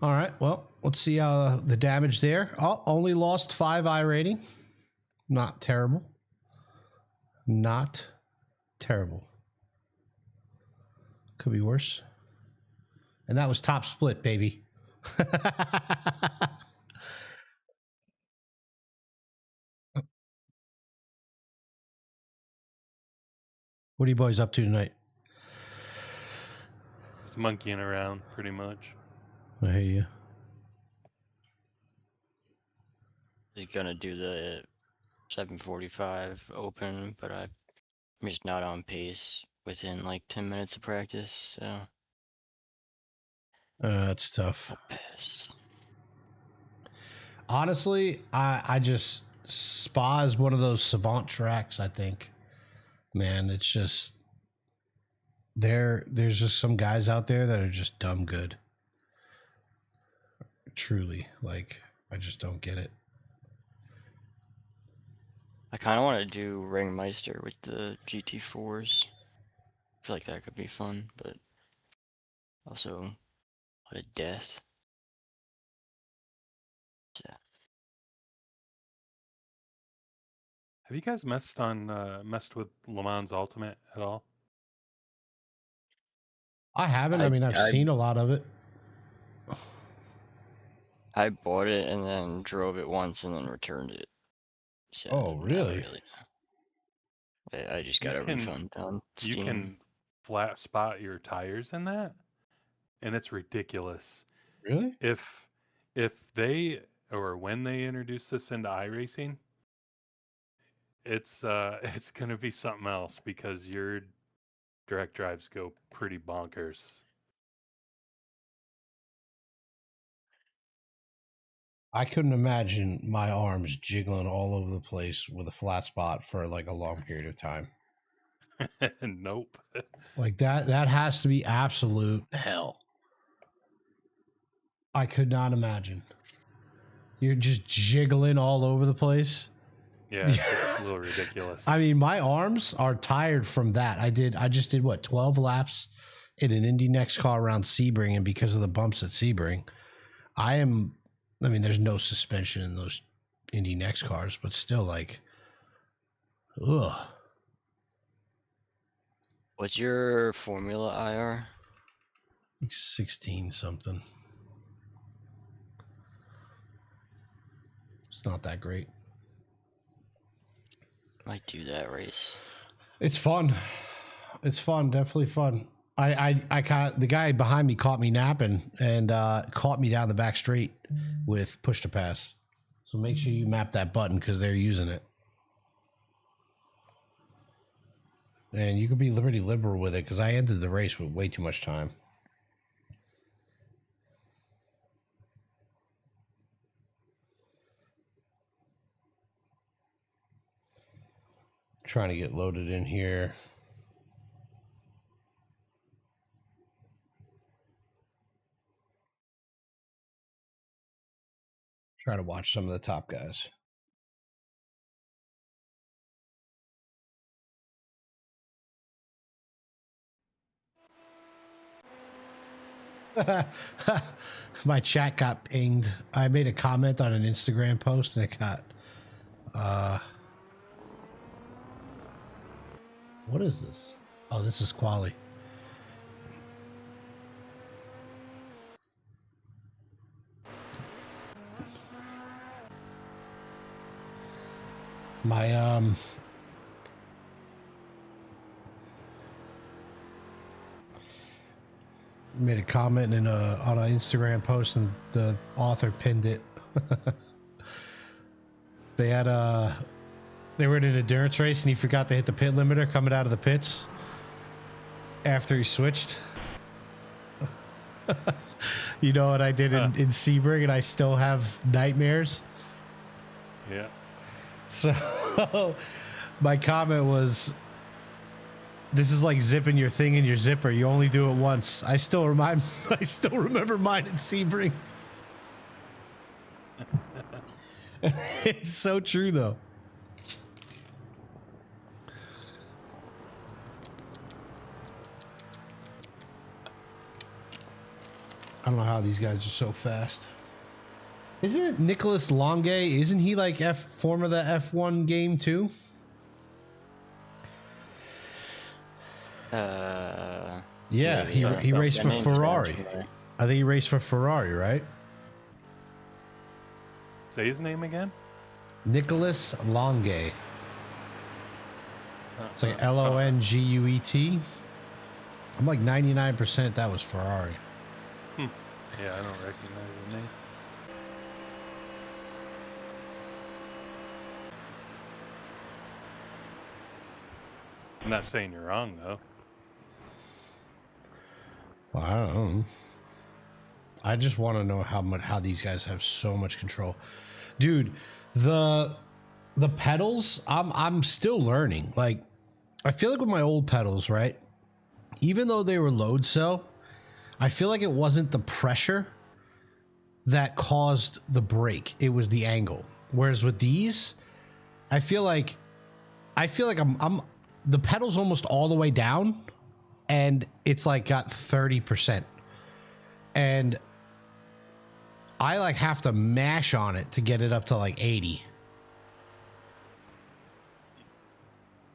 All right, well, let's see the damage there. Oh, only lost 5 I rating. Not terrible. Not terrible. Could be worse. And that was top split, baby. What are you boys up to tonight? Just monkeying around, pretty much. I hear you. Just gonna do the 7:45 open, but I'm just not on pace within like 10 minutes of practice, so That's tough. I'll pass. Honestly, I just Spa is one of those savant tracks. I think, man, it's just there's just some guys out there that are just dumb good. Truly, like I just don't get it. I kind of want to do Ringmeister with the GT4s. I feel like that could be fun, but also a lot of death. Yeah. Have you guys messed with Le Mans Ultimate at all? I haven't. I mean, I've seen a lot of it. I bought it and then drove it once and then returned it. So Oh, not really? I just got a refund on Steam. You can flat spot your tires in that, and it's ridiculous. Really? If they or when they introduce this into iRacing, it's gonna be something else because your direct drives go pretty bonkers. I couldn't imagine my arms jiggling all over the place with a flat spot for like a long period of time. Nope. Like that has to be absolute hell. I could not imagine. You're just jiggling all over the place. Yeah, it's a little ridiculous. I mean, my arms are tired from that. I just did what, 12 laps in an Indy Next car around Sebring, and because of the bumps at Sebring, I mean, there's no suspension in those Indy Next cars, but still, like, ugh. What's your Formula IR? Like 16 something. It's not that great. Might do that race. It's fun. It's fun. Definitely fun. I caught the guy behind me caught me napping and caught me down the back straight with push to pass. So make sure you map that button because they're using it. And you can be pretty liberal with it because I ended the race with way too much time. Trying to get loaded in here. Try to watch some of the top guys. My chat got pinged. I made a comment on an Instagram post and it got what is this? Oh, this is Quali. My made a comment on an Instagram post and the author pinned it. They had they were in an endurance race and he forgot to hit the pit limiter coming out of the pits after he switched. You know what I did in Sebring, and I still have nightmares. Yeah. So my comment was, This is like zipping your thing in your zipper. You only do it once. I still remember mine in Sebring. It's so true though. I don't know how these guys are so fast. Isn't it Nicholas Longue? Isn't he like former the F1 game too? Yeah, maybe, he raced that for name sounds Ferrari. familiar. I think he raced for Ferrari, right? Say his name again. Nicholas Longue. It's like Longuet. I'm like 99% that was Ferrari. Yeah, I don't recognize the name. I'm not saying you're wrong though. Well, I don't know. I just want to know how these guys have so much control, dude. The pedals, I'm still learning. Like, I feel like with my old pedals, right? Even though they were load cell, I feel like it wasn't the pressure that caused the brake. It was the angle. Whereas with these, I feel like I'm the pedal's almost all the way down, and it's like got 30%, and I like have to mash on it to get it up to like 80.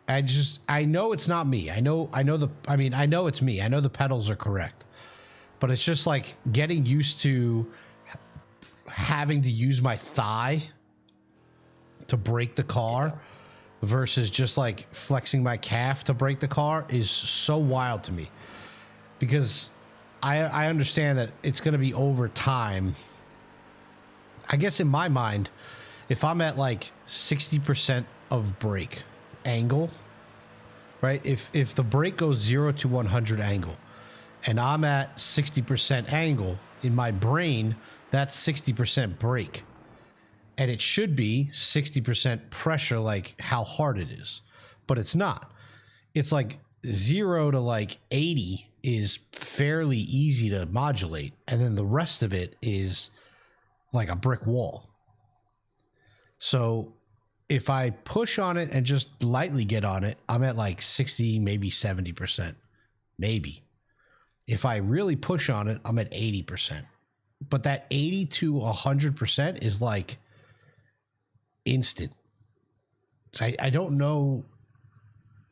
I know it's not me. I know it's me. I know the pedals are correct, but it's just like getting used to having to use my thigh to brake the car versus just like flexing my calf to brake the car is so wild to me, because I understand that it's going to be over time. I guess in my mind, if I'm at like 60% of brake angle, right? If the brake goes 0 to 100 angle and I'm at 60% angle, in my brain, that's 60% brake. And it should be 60% pressure, like how hard it is. But it's not. It's like 0 to like 80 is fairly easy to modulate. And then the rest of it is like a brick wall. So if I push on it and just lightly get on it, I'm at like 60, maybe 70%. Maybe. If I really push on it, I'm at 80%. But that 80 to 100% is like instant. I don't know.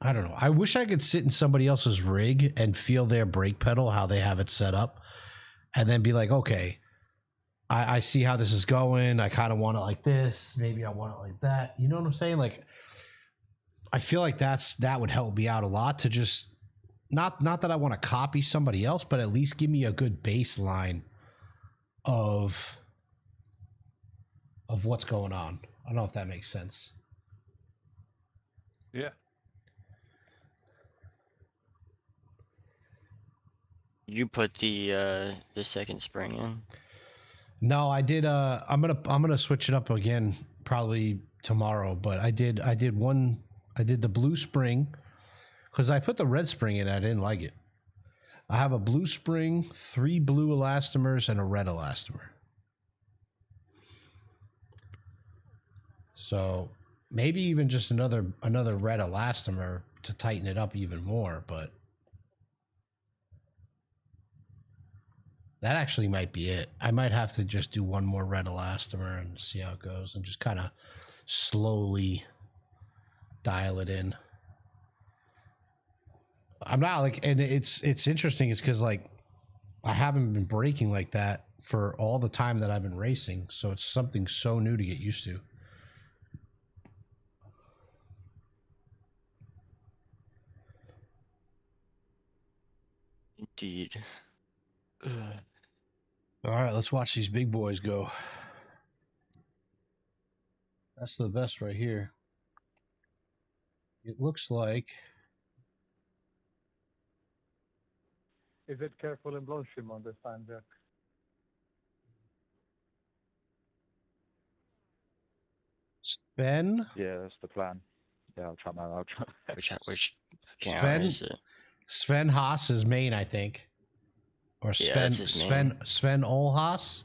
I don't know. I wish I could sit in somebody else's rig and feel their brake pedal, how they have it set up, and then be like, okay, I see how this is going. I kind of want it like this. Maybe I want it like that. You know what I'm saying? Like, I feel like that would help me out a lot to just not that I want to copy somebody else, but at least give me a good baseline of what's going on. I don't know if that makes sense. Yeah. You put the second spring in. No, I did. I'm gonna switch it up again probably tomorrow. But I did one. I did the blue spring because I put the red spring in. I didn't like it. I have a blue spring, 3 blue elastomers, and a red elastomer. So maybe even just another red elastomer to tighten it up even more. But that actually might be it. I might have to just do one more red elastomer and see how it goes, and just kind of slowly dial it in. I'm not like, and it's interesting. It's because like I haven't been braking like that for all the time that I've been racing, so it's something so new to get used to. Indeed. All right, let's watch these big boys go. That's the best right here. It looks like. Is it careful in Blomshimon this time, Jack? Ben. Yeah, that's the plan. Yeah, I'll try. Which account, or Sven is it? Sven Haas is main, I think. Or Yeah, Sven that's his main. Sven Olhaas.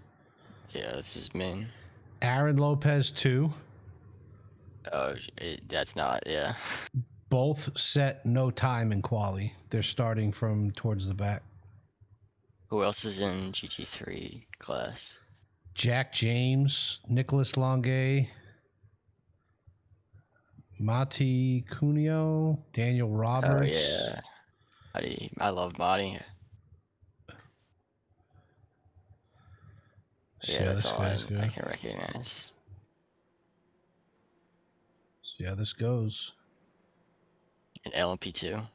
Yeah, that's his main. Aaron Lopez 2. Oh, that's not. Yeah. Both set no time in quali. They're starting from towards the back. Who else is in GT3 class? Jack James, Nicholas Longue, Mati Cuneo, Daniel Oh Roberts. yeah, I love Marty. See Yeah, how that's this all guy's I go. can recognize. See how this goes. And LMP2.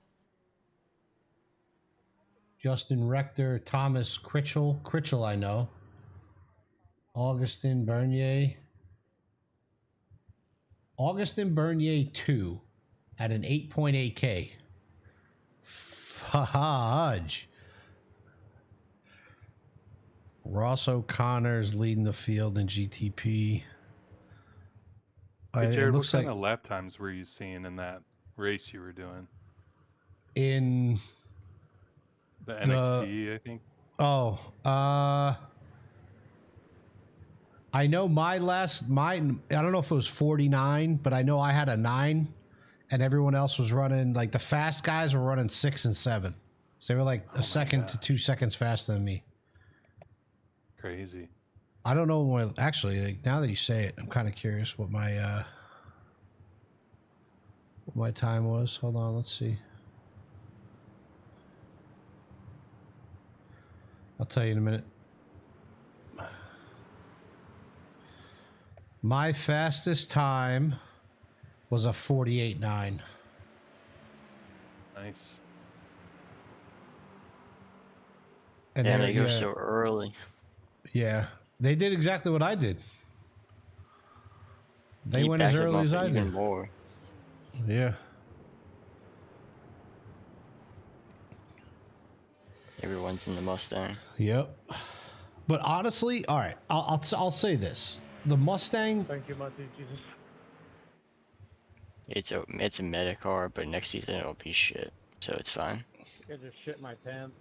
Justin Rector, Thomas Critchell. Critchell, I know. Augustin Bernier. Augustin Bernier 2 at an 8.8K. Fudge. Ross O'Connor's leading the field in GTP. Hey, It Jared, what looks kind like of lap times were you seeing in that race you were doing? in The the NXT, I think. I know I don't know if it was 49, but I know I had a 9 and everyone else was running, like the fast guys were running 6 and 7. So they were like Oh my a second to gosh. 2 seconds faster than me. Crazy. I don't know what, actually, like, now that you say it, I'm kind of curious what my time was. Hold on, let's see. I'll tell you in a minute. My fastest time was a 48.9. Nice. And Damn, they're, they go yeah, so early. yeah, they did exactly what I did. They He went as backed them early up as I even did. more. Yeah. Everyone's in the Mustang. Yep. But honestly, all right, I'll say this: the Mustang. Thank you, Matthew Jesus. It's a meta car, but next season it'll be shit, so it's fine. I just shit my pants.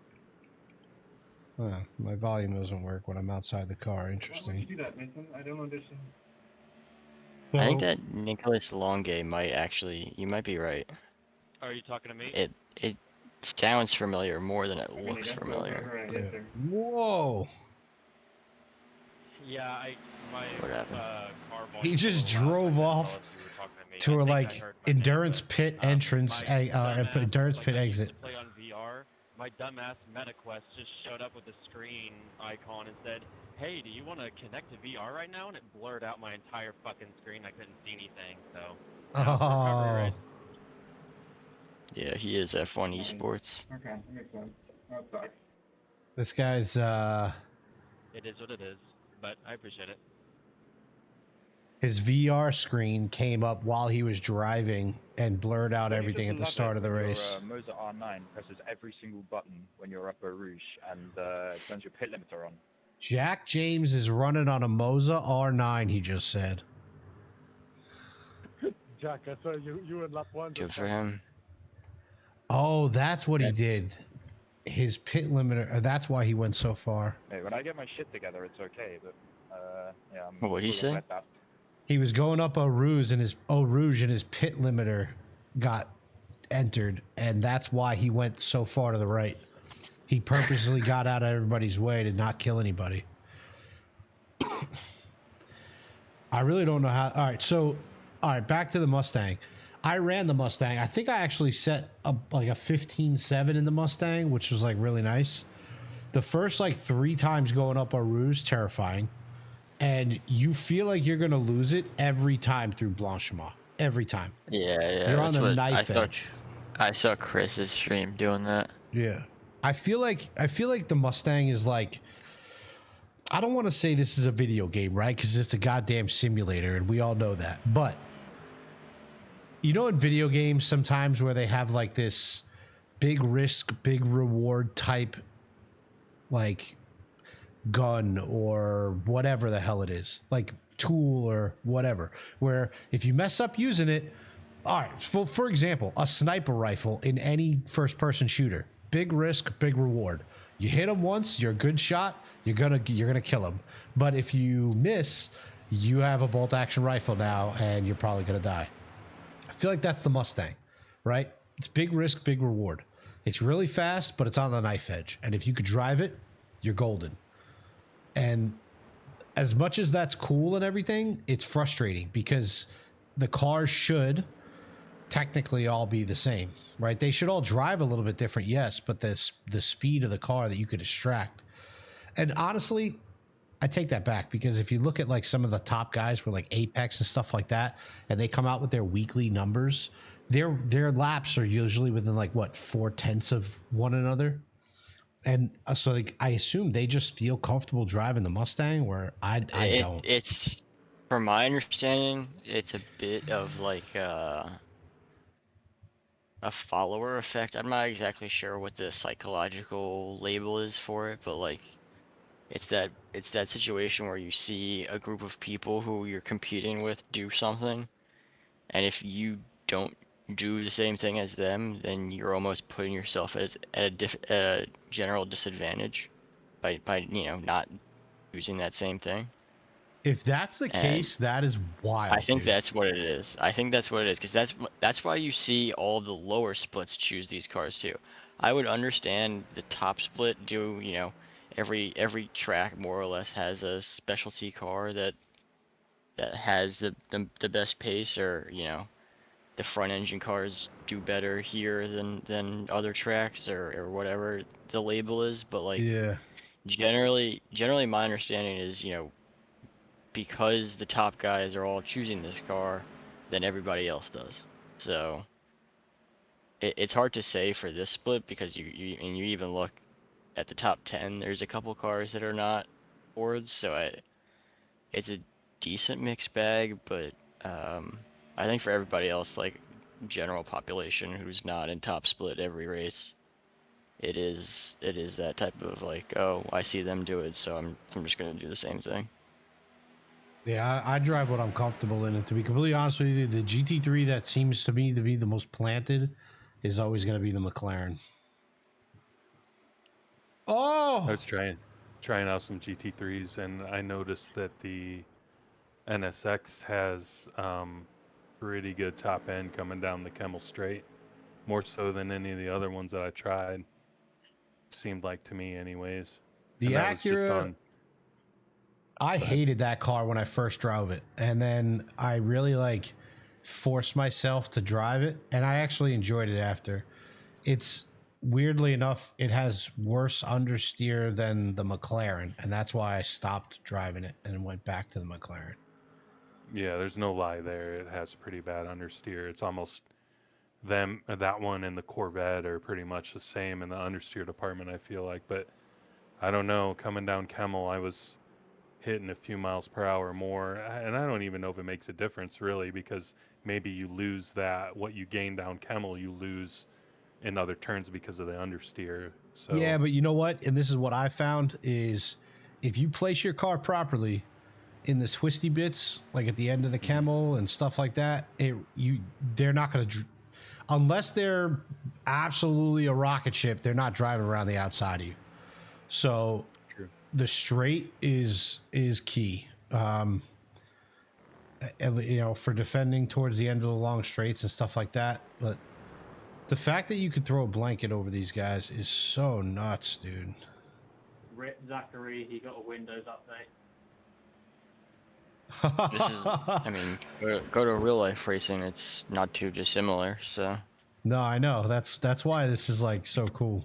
My volume doesn't work when I'm outside the car. Why would Interesting. you do that, Mason? I don't understand. I think that Nicholas Longue might actually. You might be right. Are you talking to me? It sounds familiar more than it I mean, looks that's familiar. whatever I Yeah. hit there. Whoa! Yeah, my What happened? car volume. He was a just little loud. drove I didn't off realize you were talking to me. to I a think I like heard my name, endurance but, pit entrance, my dumbass, endurance pit like I used exit. to play on VR. My dumbass MetaQuest just showed up with a screen icon and said, "Hey, do you want to connect to VR right now?" And it blurred out my entire fucking screen. I couldn't see anything. So. Now it's a recovery Oh, race. Yeah, he is F1 esports. Okay, that makes sense. That sucks. this guy's It is what it is, but I appreciate it. his VR screen came up while he was driving and blurred out Don't you everything just at the love start it of the when race. Your Moza R9 presses every single button when you're up a Rouge and turns your pit limiter on. Jack James is running on a Moza R9. He just said. Jack, I saw you in lap 1. Good for him. Oh, that's what he did. His pit limiter. That's why he went so far. Hey, when I get my shit together, it's okay, but yeah, I'm What'd he full of say? wet dust. He was going up Eau Rouge and his pit limiter got entered, and that's why he went so far to the right. He purposely got out of everybody's way to not kill anybody. I really don't know how. All right, back to the Mustang. I ran the Mustang. I think I actually set like a 15.7 in the Mustang, which was like really nice. The first like 3 times going up Eau Rouge, terrifying. And you feel like you're going to lose it every time through Blanchimont. Every time. Yeah, You're on that's the what knife edge. I saw Chris's stream doing that. Yeah. I feel like the Mustang is like, I don't want to say this is a video game, right? Because it's a goddamn simulator, and we all know that. But you know, in video games, sometimes where they have like this big risk, big reward type, like gun or whatever the hell it is, like tool or whatever, where if you mess up using it, All right. For example, a sniper rifle in any first-person shooter, big risk, big reward. You hit them once, you're a good shot. You're gonna kill them. But if you miss, you have a bolt-action rifle now, and you're probably gonna die. I feel like that's the Mustang, right? It's big risk, big reward. It's really fast, but it's on the knife edge. And if you could drive it, you're golden. And as much as that's cool and everything, it's frustrating because the cars should technically all be the same, right? They should all drive a little bit different, yes, but the speed of the car that you could extract. And honestly, I take that back because if you look at like some of the top guys with like Apex and stuff like that, and they come out with their weekly numbers, their laps are usually within like what 0.4 of one another. And so I assume they just feel comfortable driving the Mustang, where I don't. It's, from my understanding, it's a bit of like a follower effect. I'm not exactly sure what the psychological label is for it, but like it's that situation where you see a group of people who you're competing with do something, and if you don't do the same thing as them, then you're almost putting yourself at a general disadvantage by not using that same thing. If that's the case, that is wild. I think dude. that's what it is. I think that's what it is, because that's why you see all the lower splits choose these cars too. I would understand the top split do, every track more or less has a specialty car that has the best pace, or the front engine cars do better here than other tracks, or whatever the label is. But like Yeah. generally my understanding is, because the top guys are all choosing this car, then everybody else does. So it's hard to say for this split, because you even look at the top 10, there's a couple cars that are not Fords, so it's a decent mixed bag, but I think for everybody else, like general population who's not in top split every race, it is that type of like, oh, I see them do it, so I'm just gonna do the same thing. Yeah, I drive what I'm comfortable in, and to be completely honest with you, the GT3 that seems to me to be the most planted is always going to be the McLaren. Oh, I was trying out some GT3s, and I noticed that the NSX has pretty good top end coming down the Kemmel Straight, more so than any of the other ones that I tried. Seemed like to me, anyways. the And that was just Acura. on. I hated that car when I first drove it, and then I really forced myself to drive it, and I actually enjoyed it after. It's weirdly enough, it has worse understeer than the McLaren, and that's why I stopped driving it and went back to the McLaren. Yeah, there's no lie there. It has pretty bad understeer. It's almost that one and the Corvette are pretty much the same in the understeer department, I feel like. But I don't know, coming down Kemmel, I was hitting a few miles per hour more, and I don't even know if it makes a difference really, because maybe you lose that, what you gain down Kemmel, you lose in other turns because of the understeer. So Yeah, but you know what? And this is what I found is if you place your car properly in the twisty bits, like at the end of the Camel and stuff like that, they're not going to, unless they're absolutely a rocket ship, they're not driving around the outside of you. So true. The straight is key. For defending towards the end of the long straights and stuff like that. But the fact that you could throw a blanket over these guys is so nuts, dude. Rip Zachary, he got a Windows update. This is, I mean, go to real life racing, it's not too dissimilar, so. No, I know. That's why this is so cool.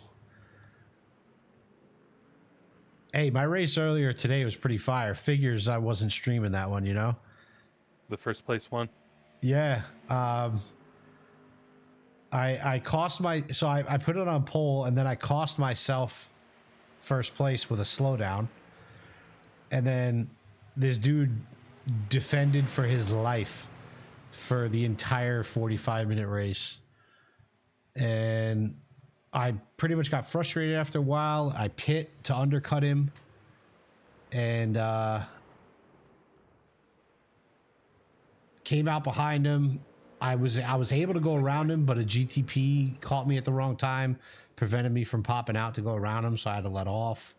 Hey, my race earlier today was pretty fire. Figures I wasn't streaming that one, The first place one? Yeah. I cost I put it on pole, and then I cost myself first place with a slowdown. And then this dude defended for his life for the entire 45-minute race. And I pretty much got frustrated after a while. I pit to undercut him. And came out behind him. I was able to go around him, but a GTP caught me at the wrong time, prevented me from popping out to go around him, so I had to let off.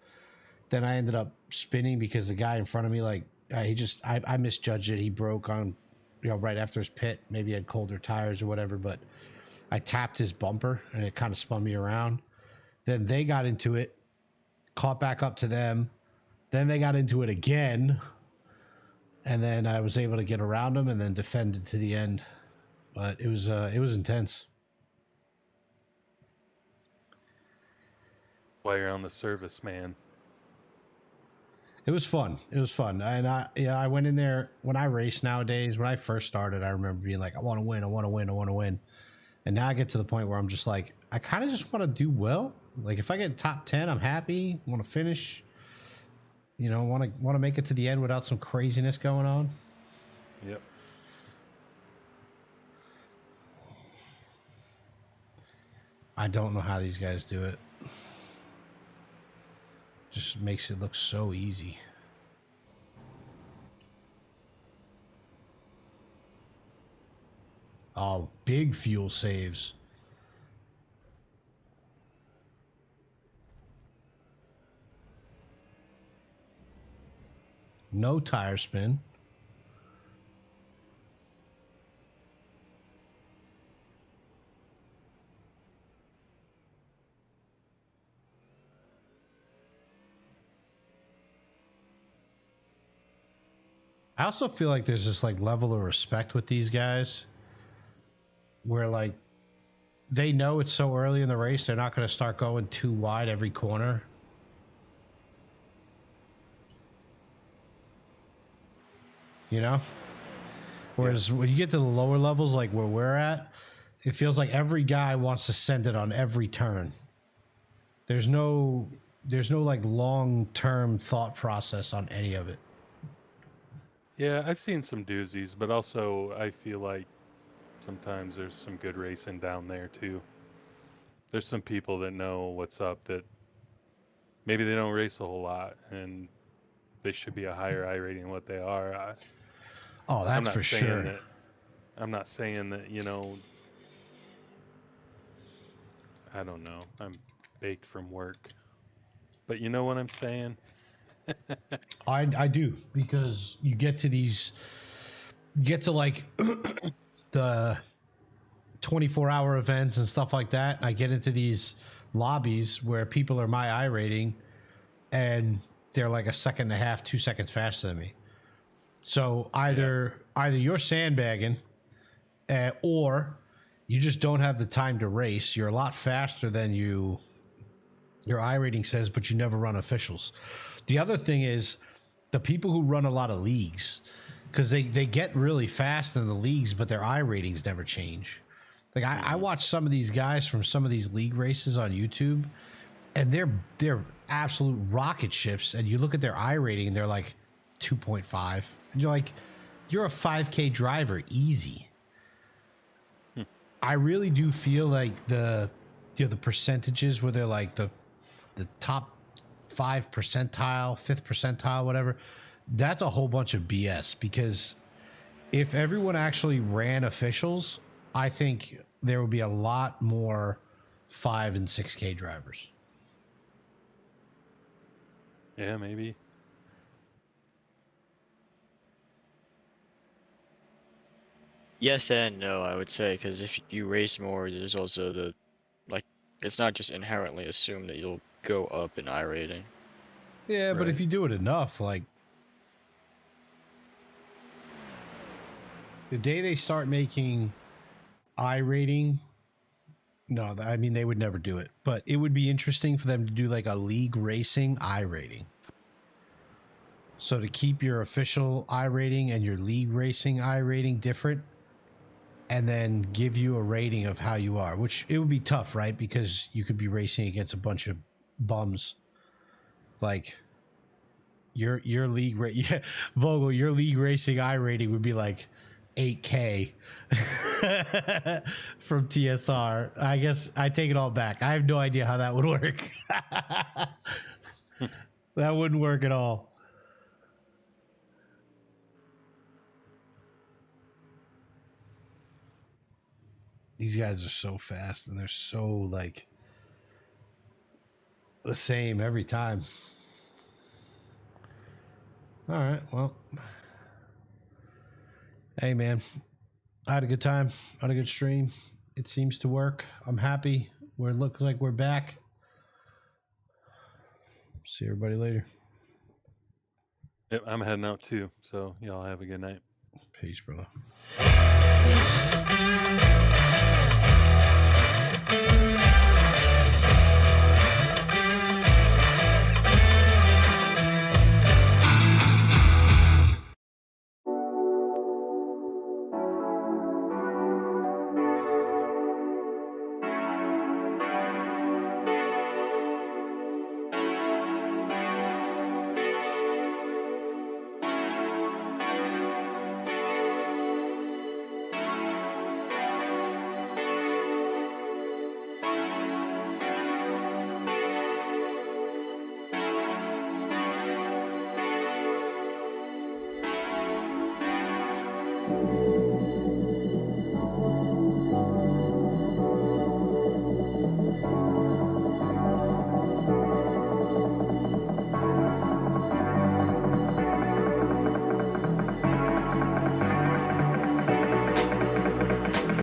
Then I ended up spinning because the guy in front of me, like, I misjudged it. He broke on, right after his pit. Maybe he had colder tires or whatever, but I tapped his bumper and it kind of spun me around. Then they got into it, caught back up to them. Then they got into it again, and then I was able to get around them and then defended to the end. But it was intense. While you're on the service, man. It was fun. It was fun. And I went in there when I race nowadays. When I first started, I remember being like, I want to win, I want to win, I want to win. And now I get to the point where I'm just like, I kind of just want to do well. Like if I get top 10, I'm happy. Want to finish. Want to make it to the end without some craziness going on. Yep. I don't know how these guys do it. Just makes it look so easy. Oh, big fuel saves. No tire spin. I also feel like there's this like level of respect with these guys where like they know it's so early in the race, they're not going to start going too wide every corner. Whereas when you get to the lower levels, like where we're at, it feels like every guy wants to send it on every turn. There's no like long-term thought process on any of it. Yeah, I've seen some doozies, but also I feel like sometimes there's some good racing down there too. There's some people that know what's up that maybe they don't race a whole lot and they should be a higher I rating than what they are. That's for sure. I'm not saying that, I don't know. I'm baked from work. But you know what I'm saying? I do, because you get to like the 24-hour events and stuff like that. I get into these lobbies where people are my I rating and they're like a second and a half, 2 seconds faster than me. So either you're sandbagging or you just don't have the time to race. You're a lot faster than your I rating says, but you never run officials. The other thing is the people who run a lot of leagues, because they get really fast in the leagues, but their I ratings never change. Like I watch some of these guys from some of these league races on YouTube, and they're absolute rocket ships. And you look at their I rating, and they're like 2.5, and you're like, you're a 5K driver, easy. I really do feel like the percentages where they're like the top 5 percentile, 5th percentile, whatever, that's a whole bunch of BS. Because if everyone actually ran officials, I think there would be a lot more 5 and 6K drivers. Yeah, maybe. Yes and no, I would say, because if you race more, there's also it's not just inherently assumed that you'll go up in I rating. Yeah, but if you do it enough, like the day they start making I rating, no, I mean, they would never do it, but it would be interesting for them to do like a league racing I rating. So to keep your official I rating and your league racing I rating different, and then give you a rating of how you are, which it would be tough, right? Because you could be racing against a bunch of bums. Like your league yeah, Vogel, your league racing I rating would be like 8K from TSR. I guess I take it all back. I have no idea how that would work. That wouldn't work at all. These guys are so fast and they're so like the same every time. All right, well, hey man, I had a good time. I had a good stream. It seems to work. I'm happy. We're looking like we're back. See everybody later. Yep, I'm heading out too. So y'all have a good night. Peace, brother.